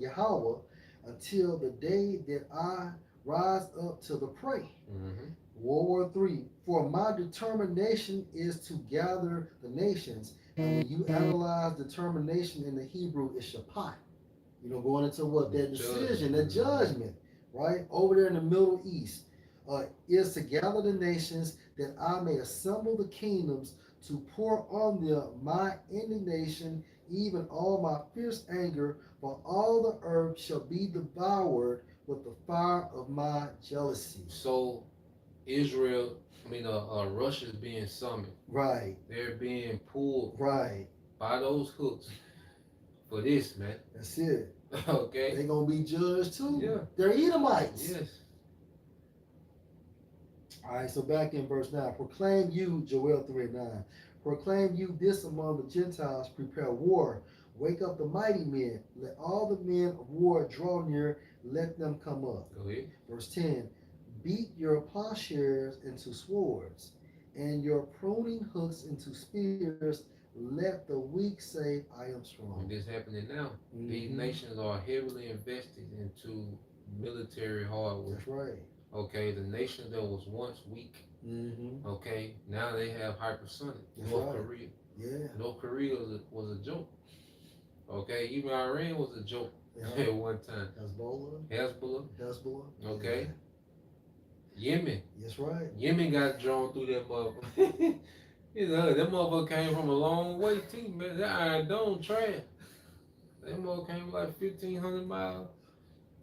Yahweh, until the day that I rise up to the prey. World War III. For my determination is to gather the nations. And when you analyze determination in the Hebrew, it's Shaphat. Going into what that decision, that Judgment. judgment, right? Over there in the Middle East, is to gather the nations that I may assemble the kingdoms to pour on them my indignation, even all my fierce anger, for all the earth shall be devoured with the fire of my jealousy. So Israel, Russia's being summoned. Right. They're being pulled Right. by those hooks for this, man. That's it. Okay. They're gonna be judged too. Yeah. They're Edomites. Yes. All right, so back in verse 9. Proclaim you, Joel 3:9. Proclaim you this among the Gentiles, prepare war. Wake up the mighty men. Let all the men of war draw near. Let them come up. Go ahead. Verse 10. Beat your plowshares into swords, and your pruning hooks into spears. Let the weak say, I am strong. And this happening now. These nations are heavily invested into military hardware. That's right. Okay, the nation that was once weak, okay, now they have hypersonic. That's North right. Korea. Yeah. North Korea was a joke. Okay, even Iran was a joke at one time. Hezbollah. Okay. Yeah. Yemen. That's right. Yemen got drawn through that motherfucker. That motherfucker came from a long way too, man. That Iron Dome trash. That motherfucker came like 1,500 miles.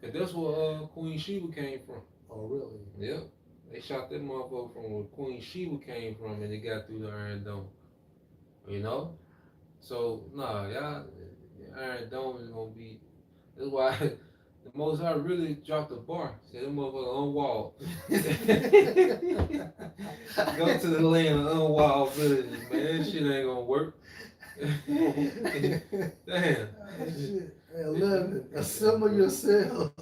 Cause that's where Queen Sheba came from. Oh, really? Yep. They shot that motherfucker from where Queen Sheba came from, and they got through the Iron Dome. So y'all, the Iron Dome is gonna be. That's why the Most High really dropped the bar. Said that motherfucker unwalled. Go to the land of unwalled villages, man. That shit ain't gonna work. Damn. Shit. 11. Assemble yourselves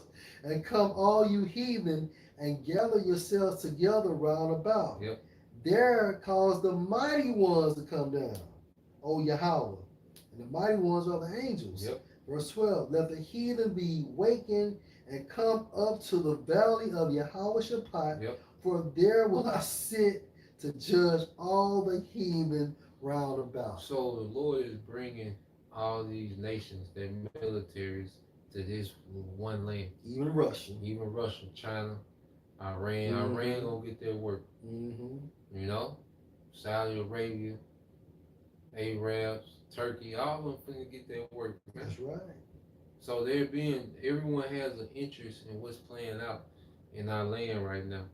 and come, all you heathen, and gather yourselves together round about. Yep. There cause the mighty ones to come down, O Yahweh. And the mighty ones are the angels. Yep. Verse 12. Let the heathen be wakened and come up to the valley of Yahweh Shaphat. Yep. For there will I sit to judge all the heathen round about. So the Lord is bringing all these nations, their militaries, to this one land. Even Russia, China, Iran. Iran gonna get their work. Saudi Arabia, Arabs, Turkey, all of them finna get their work. Man. That's right. So everyone has an interest in what's playing out in our land right now.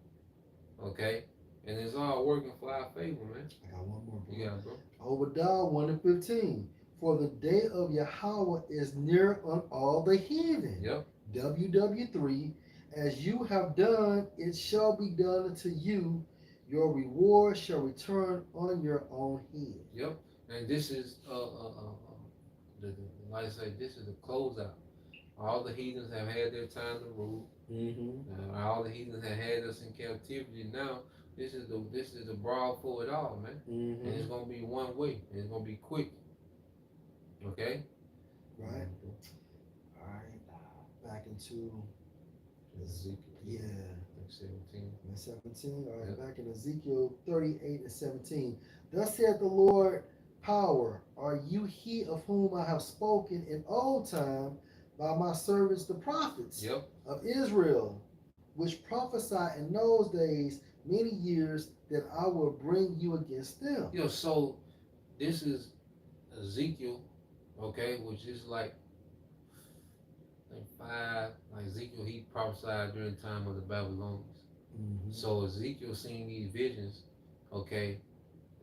Okay? And it's all working for our favor, man. I got one more, bro. You got it, bro. Obadiah 1:15. For the day of Yahweh is near on all the heathen. Yep. WW3. As you have done, it shall be done unto you. Your reward shall return on your own head. Yep. And this is like I say, this is the closeout. All the heathens have had their time to rule. All the heathens have had us in captivity. Now this is the brawl for it all, man. And it's gonna be one way. And it's gonna be quick. Okay. Right. All right. Back into Ezekiel. Yeah. 17. 17. All right. Yep. Back in Ezekiel 38 and 17. Thus saith the Lord, power, are you he of whom I have spoken in old time by my servants the prophets of Israel, which prophesied in those days many years that I will bring you against them. So this is Ezekiel, okay, which is like Ezekiel, he prophesied during the time of the Babylonians. So Ezekiel seen these visions, okay,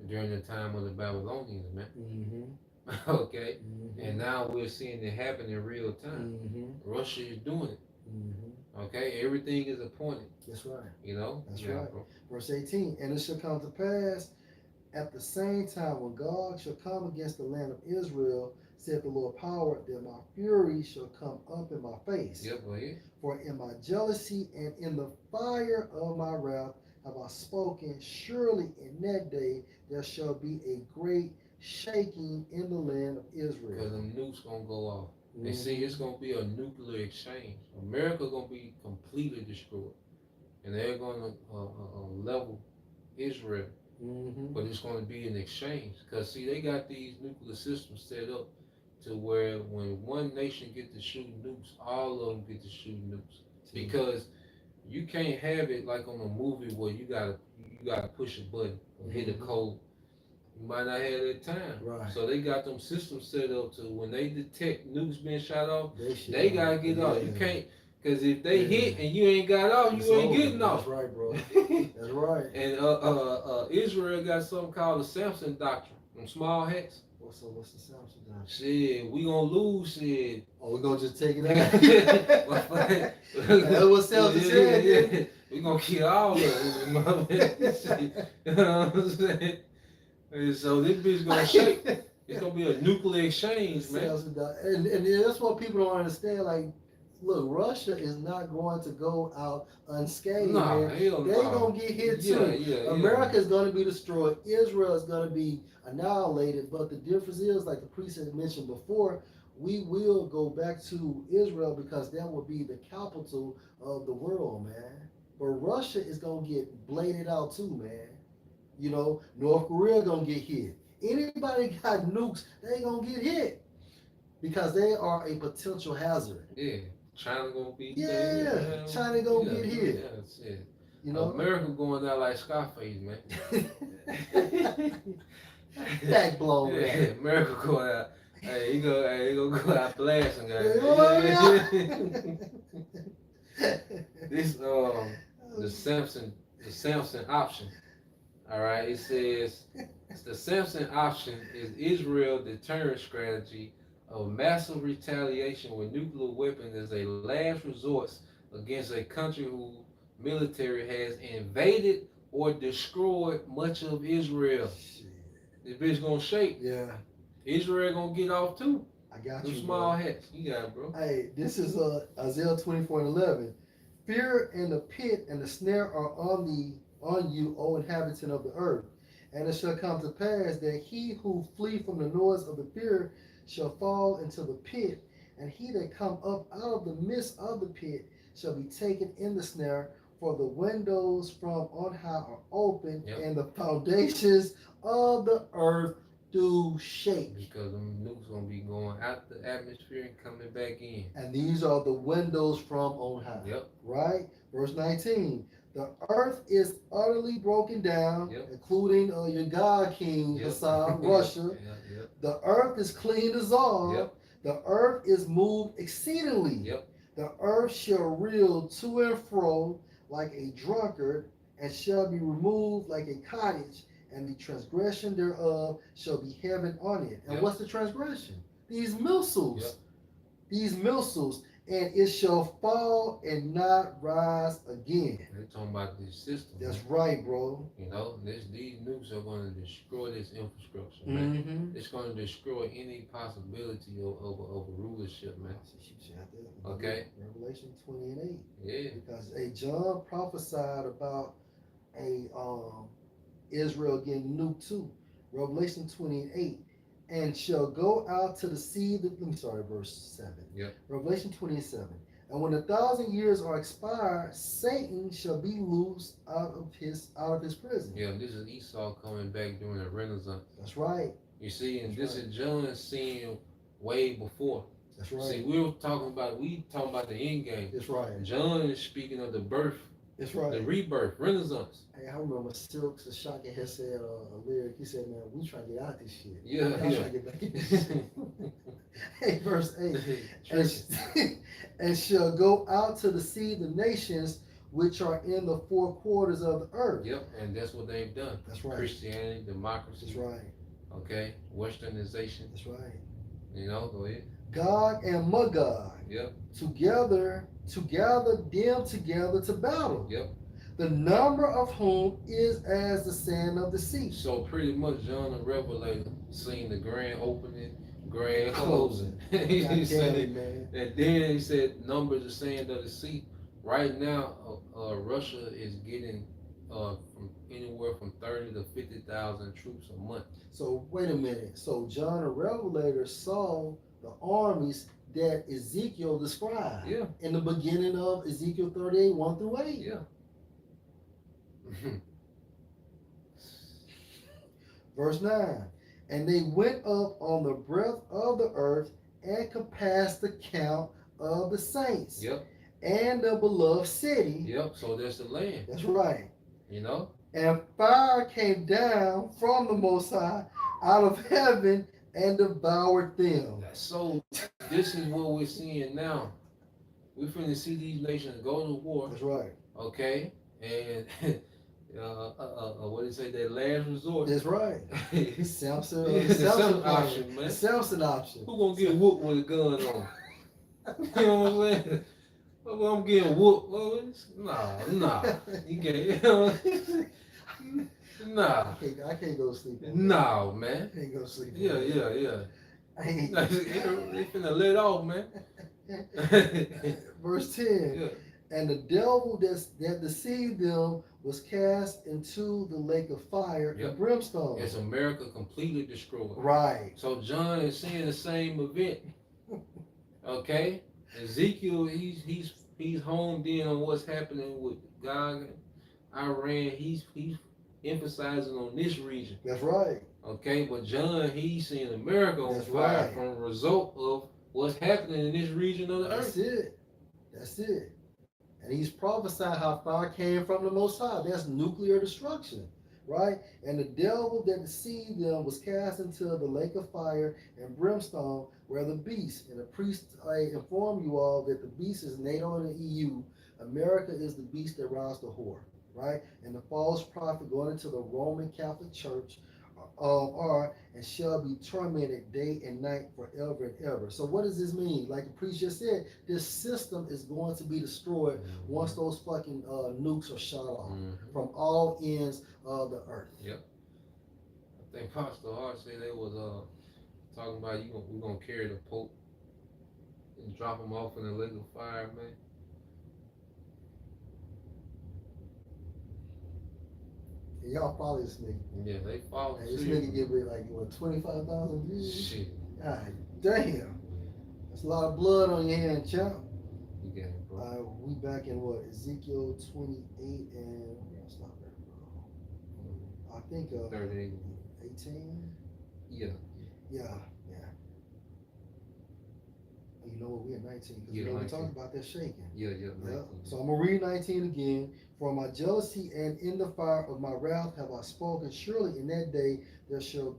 during the time of the Babylonians, man. Okay. And now we're seeing it happen in real time. Russia is doing it. Okay, everything is appointed. That's right. That's right. Bro. Verse 18. And it shall come to pass at the same time when God shall come against the land of Israel, said the Lord power, that my fury shall come up in my face. Yep, go ahead. For in my jealousy and in the fire of my wrath have I spoken. Surely in that day there shall be a great shaking in the land of Israel. Because the nukes gonna go off. And see, it's gonna be a nuclear exchange. America gonna be completely destroyed, and they're gonna level Israel. But it's gonna be an exchange. Because see, they got these nuclear systems set up to where when one nation get to shoot nukes, all of them get to shoot nukes. See. Because you can't have it like on a movie where you gotta push a button or hit a code. You might not have that time. Right. So they got them systems set up to when they detect nukes being shot off, They they gotta get off. You can't, because if they hit and you ain't got off, It's you ain't over. getting off. That's right, bro. That's right. And Israel got something called the Samson doctrine. Them small hats. What's the Samson doctrine? Shit, we gonna lose shit. Oh, we gonna just take it out. That's what Samson said. Yeah. We gonna kill all of it. You know what I'm saying? And so this bitch gonna shake. It's gonna be a nuclear exchange, man. And that's what people don't understand. Like, look, Russia is not going to go out unscathed. Nah, man. They're gonna get hit too. America is gonna be destroyed. Israel is gonna be annihilated. But the difference is, like the priest had mentioned before, we will go back to Israel because that will be the capital of the world, man. But Russia is gonna get bladed out too, man. You know, North Korea gonna get hit. Anybody got nukes, they gonna get hit because they are a potential hazard. Yeah, China gonna be. Yeah, China gonna get hit. Yeah, that's it. You know, America going out like Scarface, man. Back blown, yeah, man. America going out. Hey, he gonna go out blasting, guys. This the Samson option. All right, it says the Samson option is Israel's deterrent strategy of massive retaliation with nuclear weapons as a last resort against a country whose military has invaded or destroyed much of Israel. Shit. This bitch gonna shake. Yeah. Israel gonna get off too. I got Them you, small bro. hats. You got it, bro. Hey, this is Isaiah 24:11. Fear and the pit and the snare are on you, O inhabitant of the earth. And it shall come to pass that he who flee from the noise of the fear shall fall into the pit, and he that come up out of the midst of the pit shall be taken in the snare, for the windows from on high are open, and the foundations of the earth do shake. Because them nukes gonna be going out the atmosphere and coming back in. And these are the windows from on high. Yep. Right? Verse 19. The earth is utterly broken down, including your God King, Hassan, Russia. The earth is clean dissolved. The earth is moved exceedingly. The earth shall reel to and fro like a drunkard, and shall be removed like a cottage, and the transgression thereof shall be heaven on it. And what's the transgression? These missiles. These missiles. And it shall fall and not rise again. They're talking about this system. That's right, bro. You know, these nukes are going to destroy this infrastructure, man. It's going to destroy any possibility of a rulership, man. Okay. Revelation 20:8. Yeah. Because John prophesied about Israel getting nuked too. Revelation 20:8. And shall go out to the sea. Verse 7. Revelation 27. And when 1,000 years are expired, Satan shall be loosed out of his prison. Yeah, this is Esau coming back during the Renaissance. That's right. You see, and this is John seeing way before. That's right. See, we talking about the end game. That's right. John is speaking of the birth. That's right. The rebirth, Renaissance. Hey, I remember Silk Shaka had said a lyric. He said, "Man, we trying to get out this shit. Yeah, trying to get back in this shit." Hey, verse 8. and shall go out to the sea the nations which are in the four quarters of the earth. Yep, and that's what they've done. That's right. Christianity, democracy. That's right. Okay, Westernization. That's right. You know, go ahead. Gog and Magog. Yep. Together them together to battle. Yep. The number of whom is as the sand of the sea. So pretty much John the Revelator seen the grand opening, grand closing. He said, man. And then he said numbers the sand of the sea. Right now, Russia is getting from anywhere from 30 to 50,000 troops a month. So wait a minute. So John the Revelator saw the armies that Ezekiel described. Yeah. In the beginning of Ezekiel 38, 1 through 8. Yeah. Verse 9. And they went up on the breadth of the earth and compassed the count of the saints Yep. and the beloved city. Yep. So that's the land. That's right. You know. And fire came down from the Most High out of heaven and devoured them. So this is what we're seeing now. We're finna see these nations go to war. That's right. Okay. And what do you say? That last resort. That's right. Samson, the Samson option, option, man. The Samson option. Who gonna get whooped with a gun on? You know what I'm saying? Well, I'm getting whooped. Well, nah. You can't. You know? Nah. I can't go to sleep. Nah, man. I can't go to sleep. Yeah. They finna let off, man. Verse 10. Yeah. And the devil that deceived them was cast into the lake of fire and brimstone. It's America completely destroyed. Right. So John is seeing the same event. Okay? Ezekiel, he's honed in on what's happening with God, Iran. He's emphasizing on this region. That's right. Okay, but John, he's seeing America on fire from a result of what's happening in this region of the earth. That's it. And he's prophesying how fire came from the Most High. That's nuclear destruction, right? And the devil that deceived them was cast into the lake of fire and brimstone, where the beast, and the priest, I inform you all that the beast is NATO and the EU. America is the beast that rides the whore, right? And the false prophet going into the Roman Catholic Church are and shall be tormented day and night forever and ever. So what does this mean? Like the priest just said, this system is going to be destroyed once those fucking nukes are shot off from all ends of the earth. Yep. I think Pastor Hart said they was talking about we're gonna carry the Pope and drop him off in the lake of fire, man. Y'all follow this nigga. Yeah, they follow. This nigga get rid like what 25,000 views. Shit. God damn. That's a lot of blood on your hand, champ. You get it, bro. We back in what Ezekiel 28 and stop there, bro. I think 38. 18. Yeah. You know what? We're at 19 because we talked about that shaking. Yeah. So I'm gonna read 19 again. For my jealousy and in the fire of my wrath have I spoken. Surely in that day there shall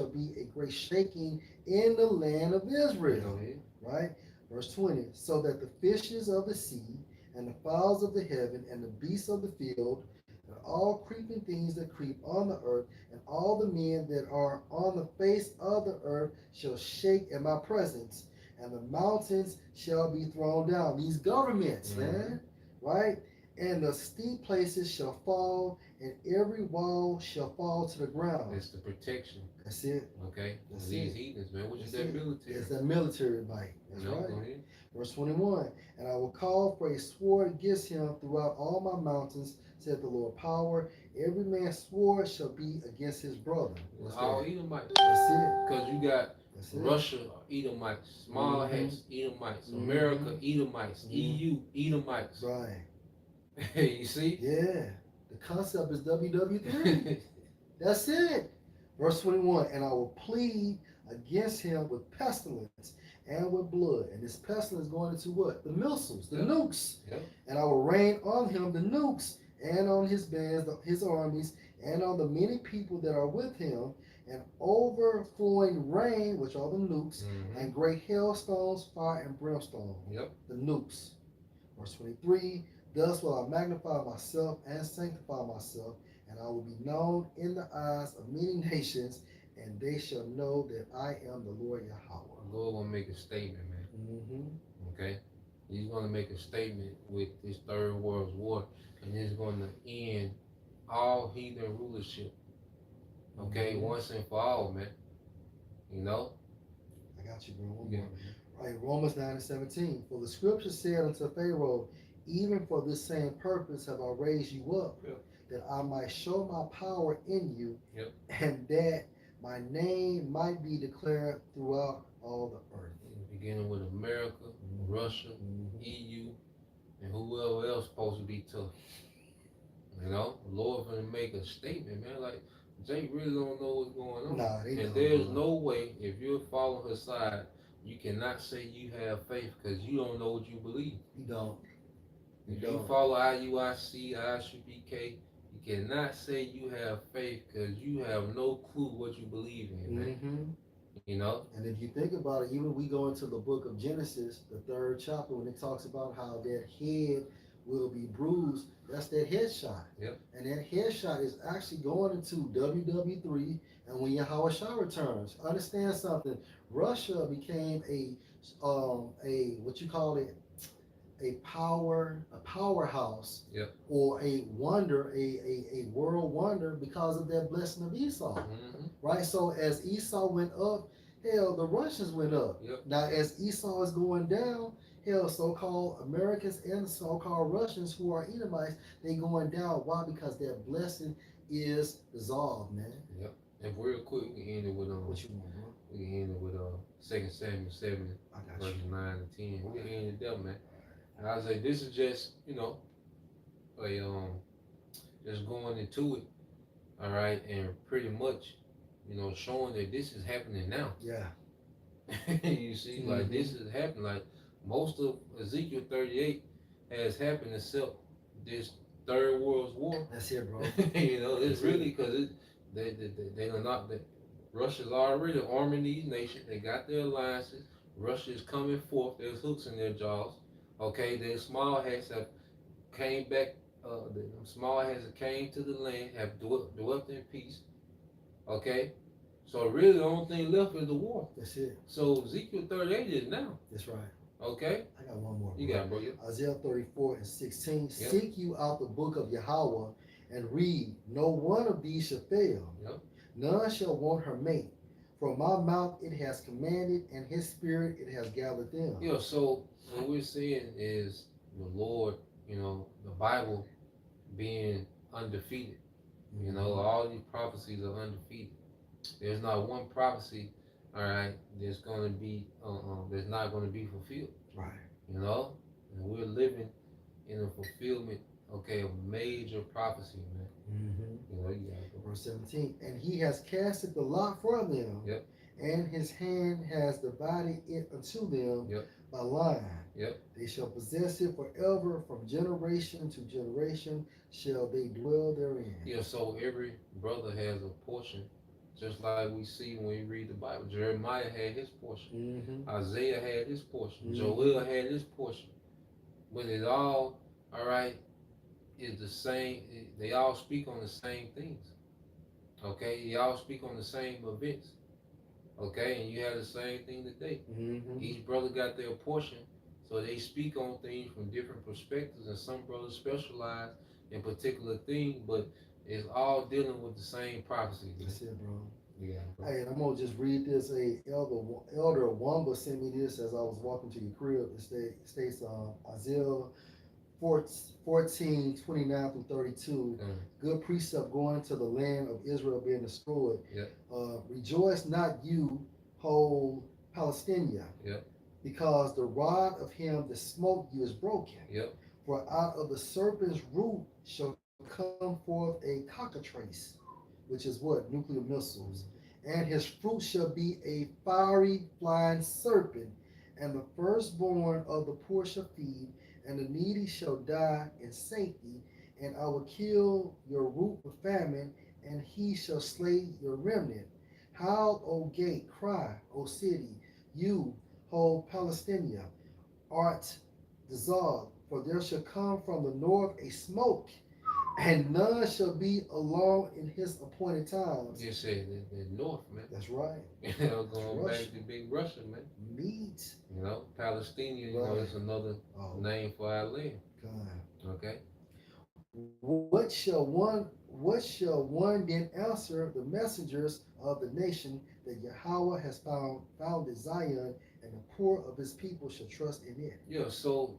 be a great shaking in the land of Israel. Right? Verse 20. So that the fishes of the sea and the fowls of the heaven and the beasts of the field and all creeping things that creep on the earth and all the men that are on the face of the earth shall shake in my presence, and the mountains shall be thrown down. These governments, man, right? And the steep places shall fall, and every wall shall fall to the ground. That's the protection. That's it. Okay. That's these it. heathens, man. Which is that military? It's that military might. That's right. Go ahead. Verse 21. And I will call for a sword against him throughout all my mountains, said the Lord power. Every man's sword shall be against his brother. All Edomites. That's it. Because you got Russia, Edomites, small hats, Edomites, America, Edomites, EU, Edomites. Right. You see? Yeah. The concept is WW3. That's it. Verse 21. And I will plead against him with pestilence and with blood. And this pestilence going into what? The missiles, the nukes. And I will rain on him the nukes and on his bands, his armies, and on the many people that are with him, and overflowing rain, which are the nukes, and great hailstones, fire, and brimstone. The nukes. Verse 23. Thus will I magnify myself and sanctify myself, and I will be known in the eyes of many nations, and they shall know that I am the Lord Yahweh. The Lord will make a statement, man. Okay? He's going to make a statement with this third world war, and it's going to end all heathen rulership. Okay? Once and for all, man. You know? I got you, bro. Right, Romans 9:17. For the scripture said unto Pharaoh, even for this same purpose have I raised you up, that I might show my power in you, and that my name might be declared throughout all the earth. Beginning with America, Russia, EU, and whoever else supposed to be tough. You know, the Lord gonna make a statement, man. Like Jake really don't know what's going on. Nah, they And don't, there's bro. no way, if you're following her side, you cannot say you have faith because you don't know what you believe. You don't. You If you don't. follow IUIC, ISUBK, you cannot say you have faith because you have no clue what you believe in, man. Mm-hmm. You know? And if you think about it, even we go into the book of Genesis, the third chapter, when it talks about how that head will be bruised, that's that headshot. Yep. And that headshot is actually going into WW3. And when Yahweh Shah returns, understand something. Russia became a what you call it, a powerhouse, Yep. or a wonder, a world wonder, because of that blessing of Esau. Mm-hmm. Right? So as Esau went up, hell, the Russians went up. Yep. Now as Esau is going down, hell, so-called Americans and so-called Russians who are Edomites, they going down. Why? Because that blessing is dissolved, man. Yep. And real quick, we can end it with What you want, bro? we can end it with 2 Samuel 7, I got verses you. 9 and 10. We can end it there, man. And I say this is just, a just going into it, all right, and pretty much, showing that this is happening now. Yeah. You see, like this is happening. Like most of Ezekiel 38 has happened except this Third World War. That's it, bro. It's really because they are not that Russia's already arming these nations. They got their alliances. Russia is coming forth. There's hooks in their jaws. Okay, the small hats have came back. The small hats that came to the land have dwelt in peace. Okay, so really the only thing left is the war. That's it. So Ezekiel 38 is now. That's right. Okay, I got one more, bro. you got it, bro. Yep. Isaiah 34 and 16. Yep. Seek you out the book of Yahweh and read. No one of these shall fail. Yep. None shall want her mate. From my mouth it has commanded, and his spirit it has gathered them. Yeah, so what we're seeing is the Lord, the Bible being undefeated. All these prophecies are undefeated. There's not one prophecy, all right, that's not going to be fulfilled. Right. And we're living in a fulfillment, okay, of major prophecy, man. You got it. Verse 17. And he has casted the lot for them. Yep. And his hand has divided it unto them. Yep. By line. Yep. They shall possess it forever, from generation to generation shall they dwell therein. Yeah, so every brother has a portion, just like we see when we read the Bible. Jeremiah had his portion. Isaiah had his portion. Joel had his portion. When it all right, is the same, they all speak on the same things. Okay, you all speak on the same events. Okay, and you have the same thing today. Each brother got their portion, so they speak on things from different perspectives, and some brothers specialize in particular things, but it's all dealing with the same prophecy. That's it, bro. Yeah. Bro. Hey, I'm gonna just read this. Elder Wamba sent me this as I was walking to your crib. It states Isaiah 14, 29 through 32. Good precept going to the land of Israel being destroyed. Yep. Rejoice not you, whole Palestinian. Yep. Because the rod of him that smote you is broken. Yep. For out of the serpent's root shall come forth a cockatrice, which is what? Nuclear missiles. And his fruit shall be a fiery flying serpent, and the firstborn of the poor shall feed, and the needy shall die in safety, and I will kill your root with famine, and he shall slay your remnant. Howl, O gate, cry, O city, you, whole Palestinian, art dissolved, for there shall come from the north a smoke, and none shall be alone in his appointed times. You said the north, man. That's right. Going back to big Russia, man. Meat. Palestinian, right. It's another name for our land. God. Okay. What shall one then answer the messengers of the nation that Yahweh has founded Zion, and the poor of his people shall trust in it? Yeah, so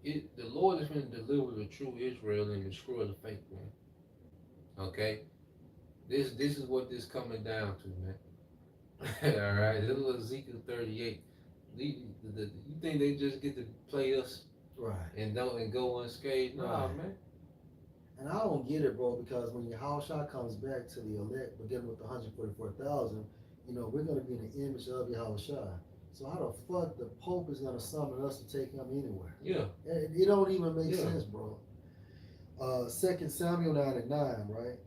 the Lord is going to deliver the true Israel and destroy the fake one. Okay? This is what this coming down to, man. All right, little Ezekiel 38. You think they just get to play us right and go unscathed? Nah, right. man. And I don't get it, bro, because when Yahushua comes back to the elect, beginning with the 144,000, we're going to be in the image of Yahushua. So how the fuck the Pope is going to summon us to take him anywhere? Yeah. It don't even make Yeah. sense, bro. 2 Samuel 9 and 9, right?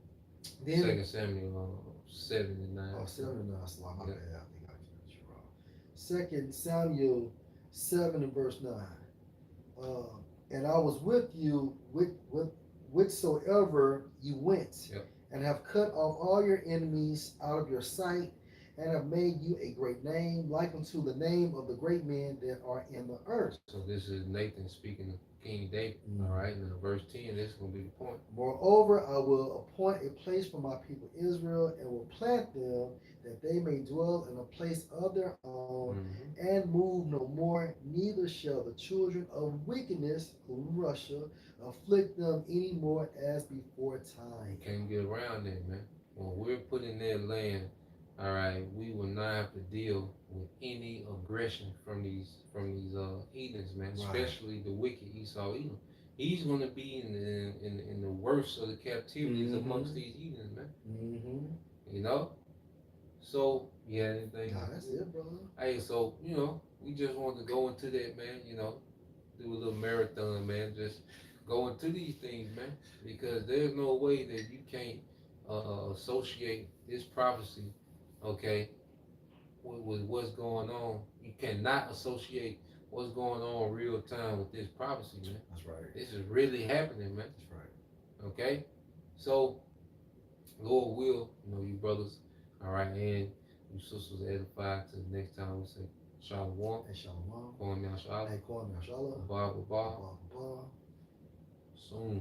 Then, 2 Samuel 7 and 9. Oh, 7 and 9, so my Yeah. bad. I think I got you wrong. 2 Samuel 7 and verse 9. And I was with you with whithersoever you went, Yep. and have cut off all your enemies out of your sight, and have made you a great name, like unto the name of the great men that are in the earth. So this is Nathan speaking to King David. Mm. All right, and in verse 10, this is going to be the point. Moreover, I will appoint a place for my people Israel, and will plant them, that they may dwell in a place of their own, and move no more. Neither shall the children of wickedness, whom Russia, afflict them any more as before time. Can't get around that, man. When we're put in their land, all right, we will not have to deal with any aggression from these heathens, man. Right. Especially the wicked Esau Edom. He's going to be in the worst of the captivities amongst these heathens, man. You know. So yeah, anything. Nah, that's it, brother. Hey, so we just want to go into that, man. Do a little marathon, man. Just go into these things, man, because there's no way that you can't associate this prophecy, okay, with what's going on. You cannot associate what's going on real time with this prophecy, man. That's right. This is really happening, man. That's right. Okay, so Lord will, you brothers, all right, and you sisters edified. To the next time we say Shalom. Hey, Shalom. Kwame Shalom. Hey, Kwame Shalom. Baba Baba. Soon.